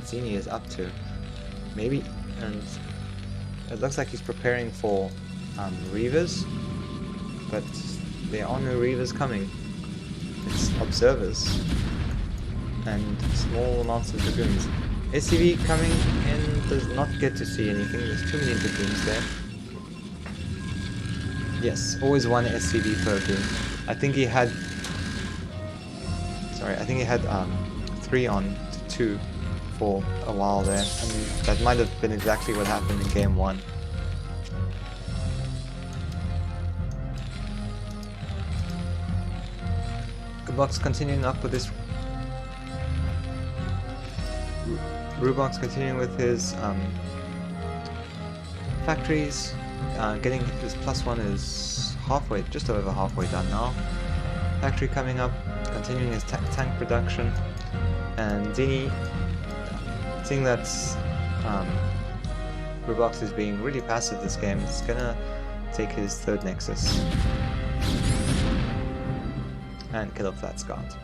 Speaker 1: Zini is up to. Maybe, and it looks like he's preparing for Reavers, but there are no Reavers coming. It's observers and small amounts of Dragoons. SCV coming in does not get to see anything. There's too many Dragoons there. Yes, always one SCV per Dragoon. I think he had 3 on to 2 for a while there, and that might have been exactly what happened in game 1. Rubox continuing up with this. Rubox continuing with his factories, getting his +1 is halfway, just over halfway done now. Factory coming up, continuing his tank production, and Zini, seeing that Rubox is being really passive this game, is gonna take his 3rd Nexus and kill off that Scout.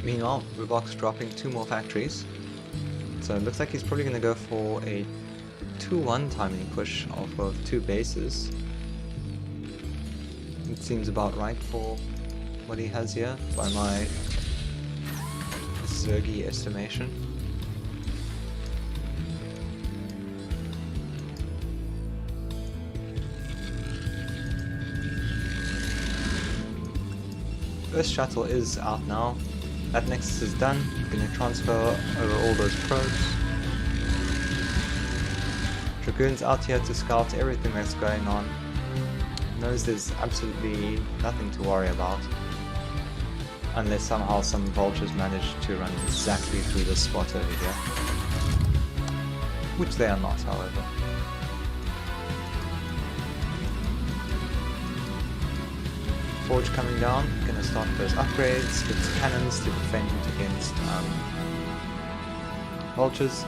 Speaker 1: Meanwhile, Rubox dropping 2 more factories, so it looks like he's probably going to go for a 2-1 timing push off of 2 bases. It seems about right for what he has here, by my Zergy estimation. First shuttle is out now. That Nexus is done. Gonna transfer over all those probes. Dragoon's out here to scout everything that's going on. Knows there's absolutely nothing to worry about. Unless somehow some vultures manage to run exactly through the spot over here. Which they are not, however. Forge coming down, gonna start those upgrades, with cannons to defend against vultures.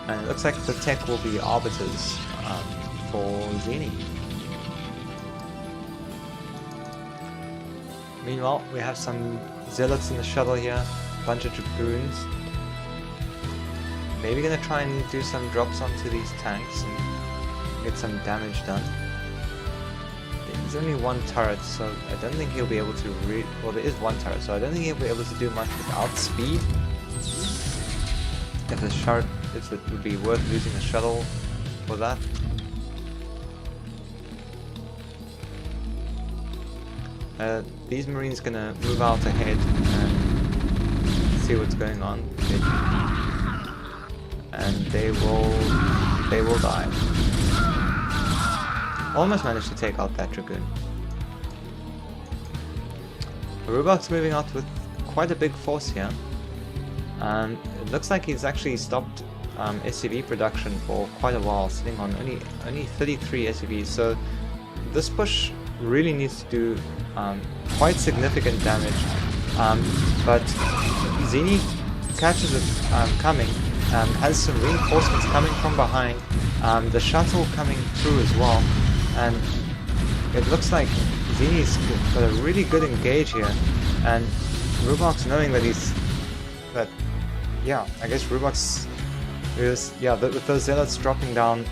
Speaker 1: And it looks like the tech will be arbiters for Zini. Meanwhile, we have some zealots in the shuttle here, a bunch of dragoons. Maybe gonna try and do some drops onto these tanks and get some damage done. There's only 1 turret, so I don't think he'll be able to well, there is 1 turret, so I don't think he'll be able to do much without speed. If it would be worth losing a shuttle for that. These Marines gonna move out ahead and see what's going on, and they will die. Almost managed to take out that Dragoon. Rubox moving out with quite a big force here. It looks like he's actually stopped SCV production for quite a while, sitting on only 33 SCVs. So this push really needs to do quite significant damage. But Zini catches it coming, has some reinforcements coming from behind, the shuttle coming through as well. And it looks like Zini's got a really good engage here, and Rubox knowing that I guess Rubox is, with those zealots dropping down,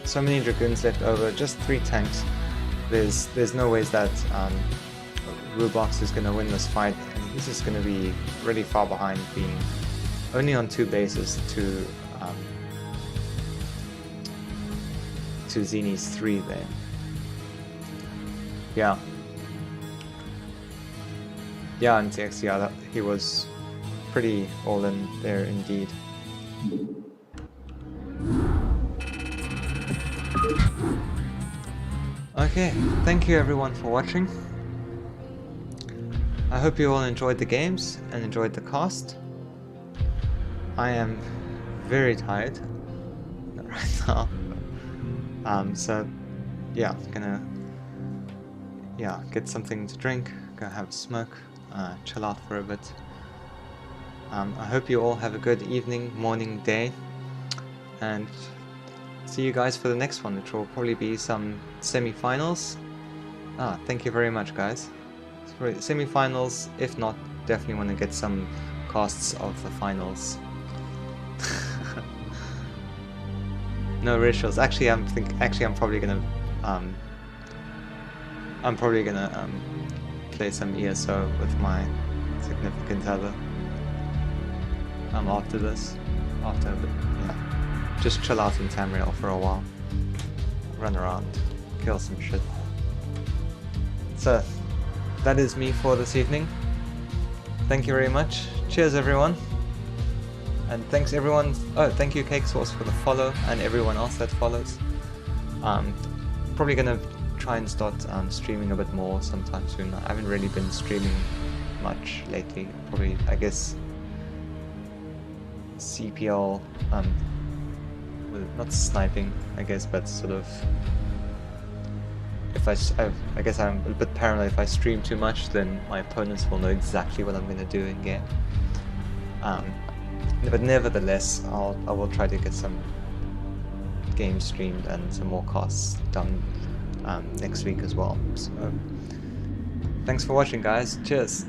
Speaker 1: so many dragoons left over, just 3 tanks, there's no ways that Rubox is going to win this fight, and he's just going to be really far behind, being only on 2 bases to Zini's 3 there. And TX, he was pretty all in there indeed. Okay, thank you everyone for watching. I hope you all enjoyed the games and enjoyed the cast. I am very tired right now. So yeah, gonna get something to drink, go have a smoke, chill out for a bit. I hope you all have a good evening, morning, day, and see you guys for the next one, which will probably be some semi-finals. Thank you very much, guys. Semi-finals, if not, definitely want to get some casts of the finals. No rituals. Actually, I'm probably gonna play some ESO with my significant other. After this, just chill out in Tamriel for a while, run around, kill some shit. So that is me for this evening. Thank you very much. Cheers, everyone. And thanks everyone. Oh, thank you Cake Sauce for the follow, and everyone else that follows. Probably gonna try and start streaming a bit more sometime soon. I haven't really been streaming much lately. Probably, I guess, CPL, not sniping, I guess, but sort of. I guess I'm a bit paranoid. If I stream too much, then my opponents will know exactly what I'm gonna do in game. But nevertheless, I will try to get some games streamed and some more casts done next week as well. So, thanks for watching, guys. Cheers.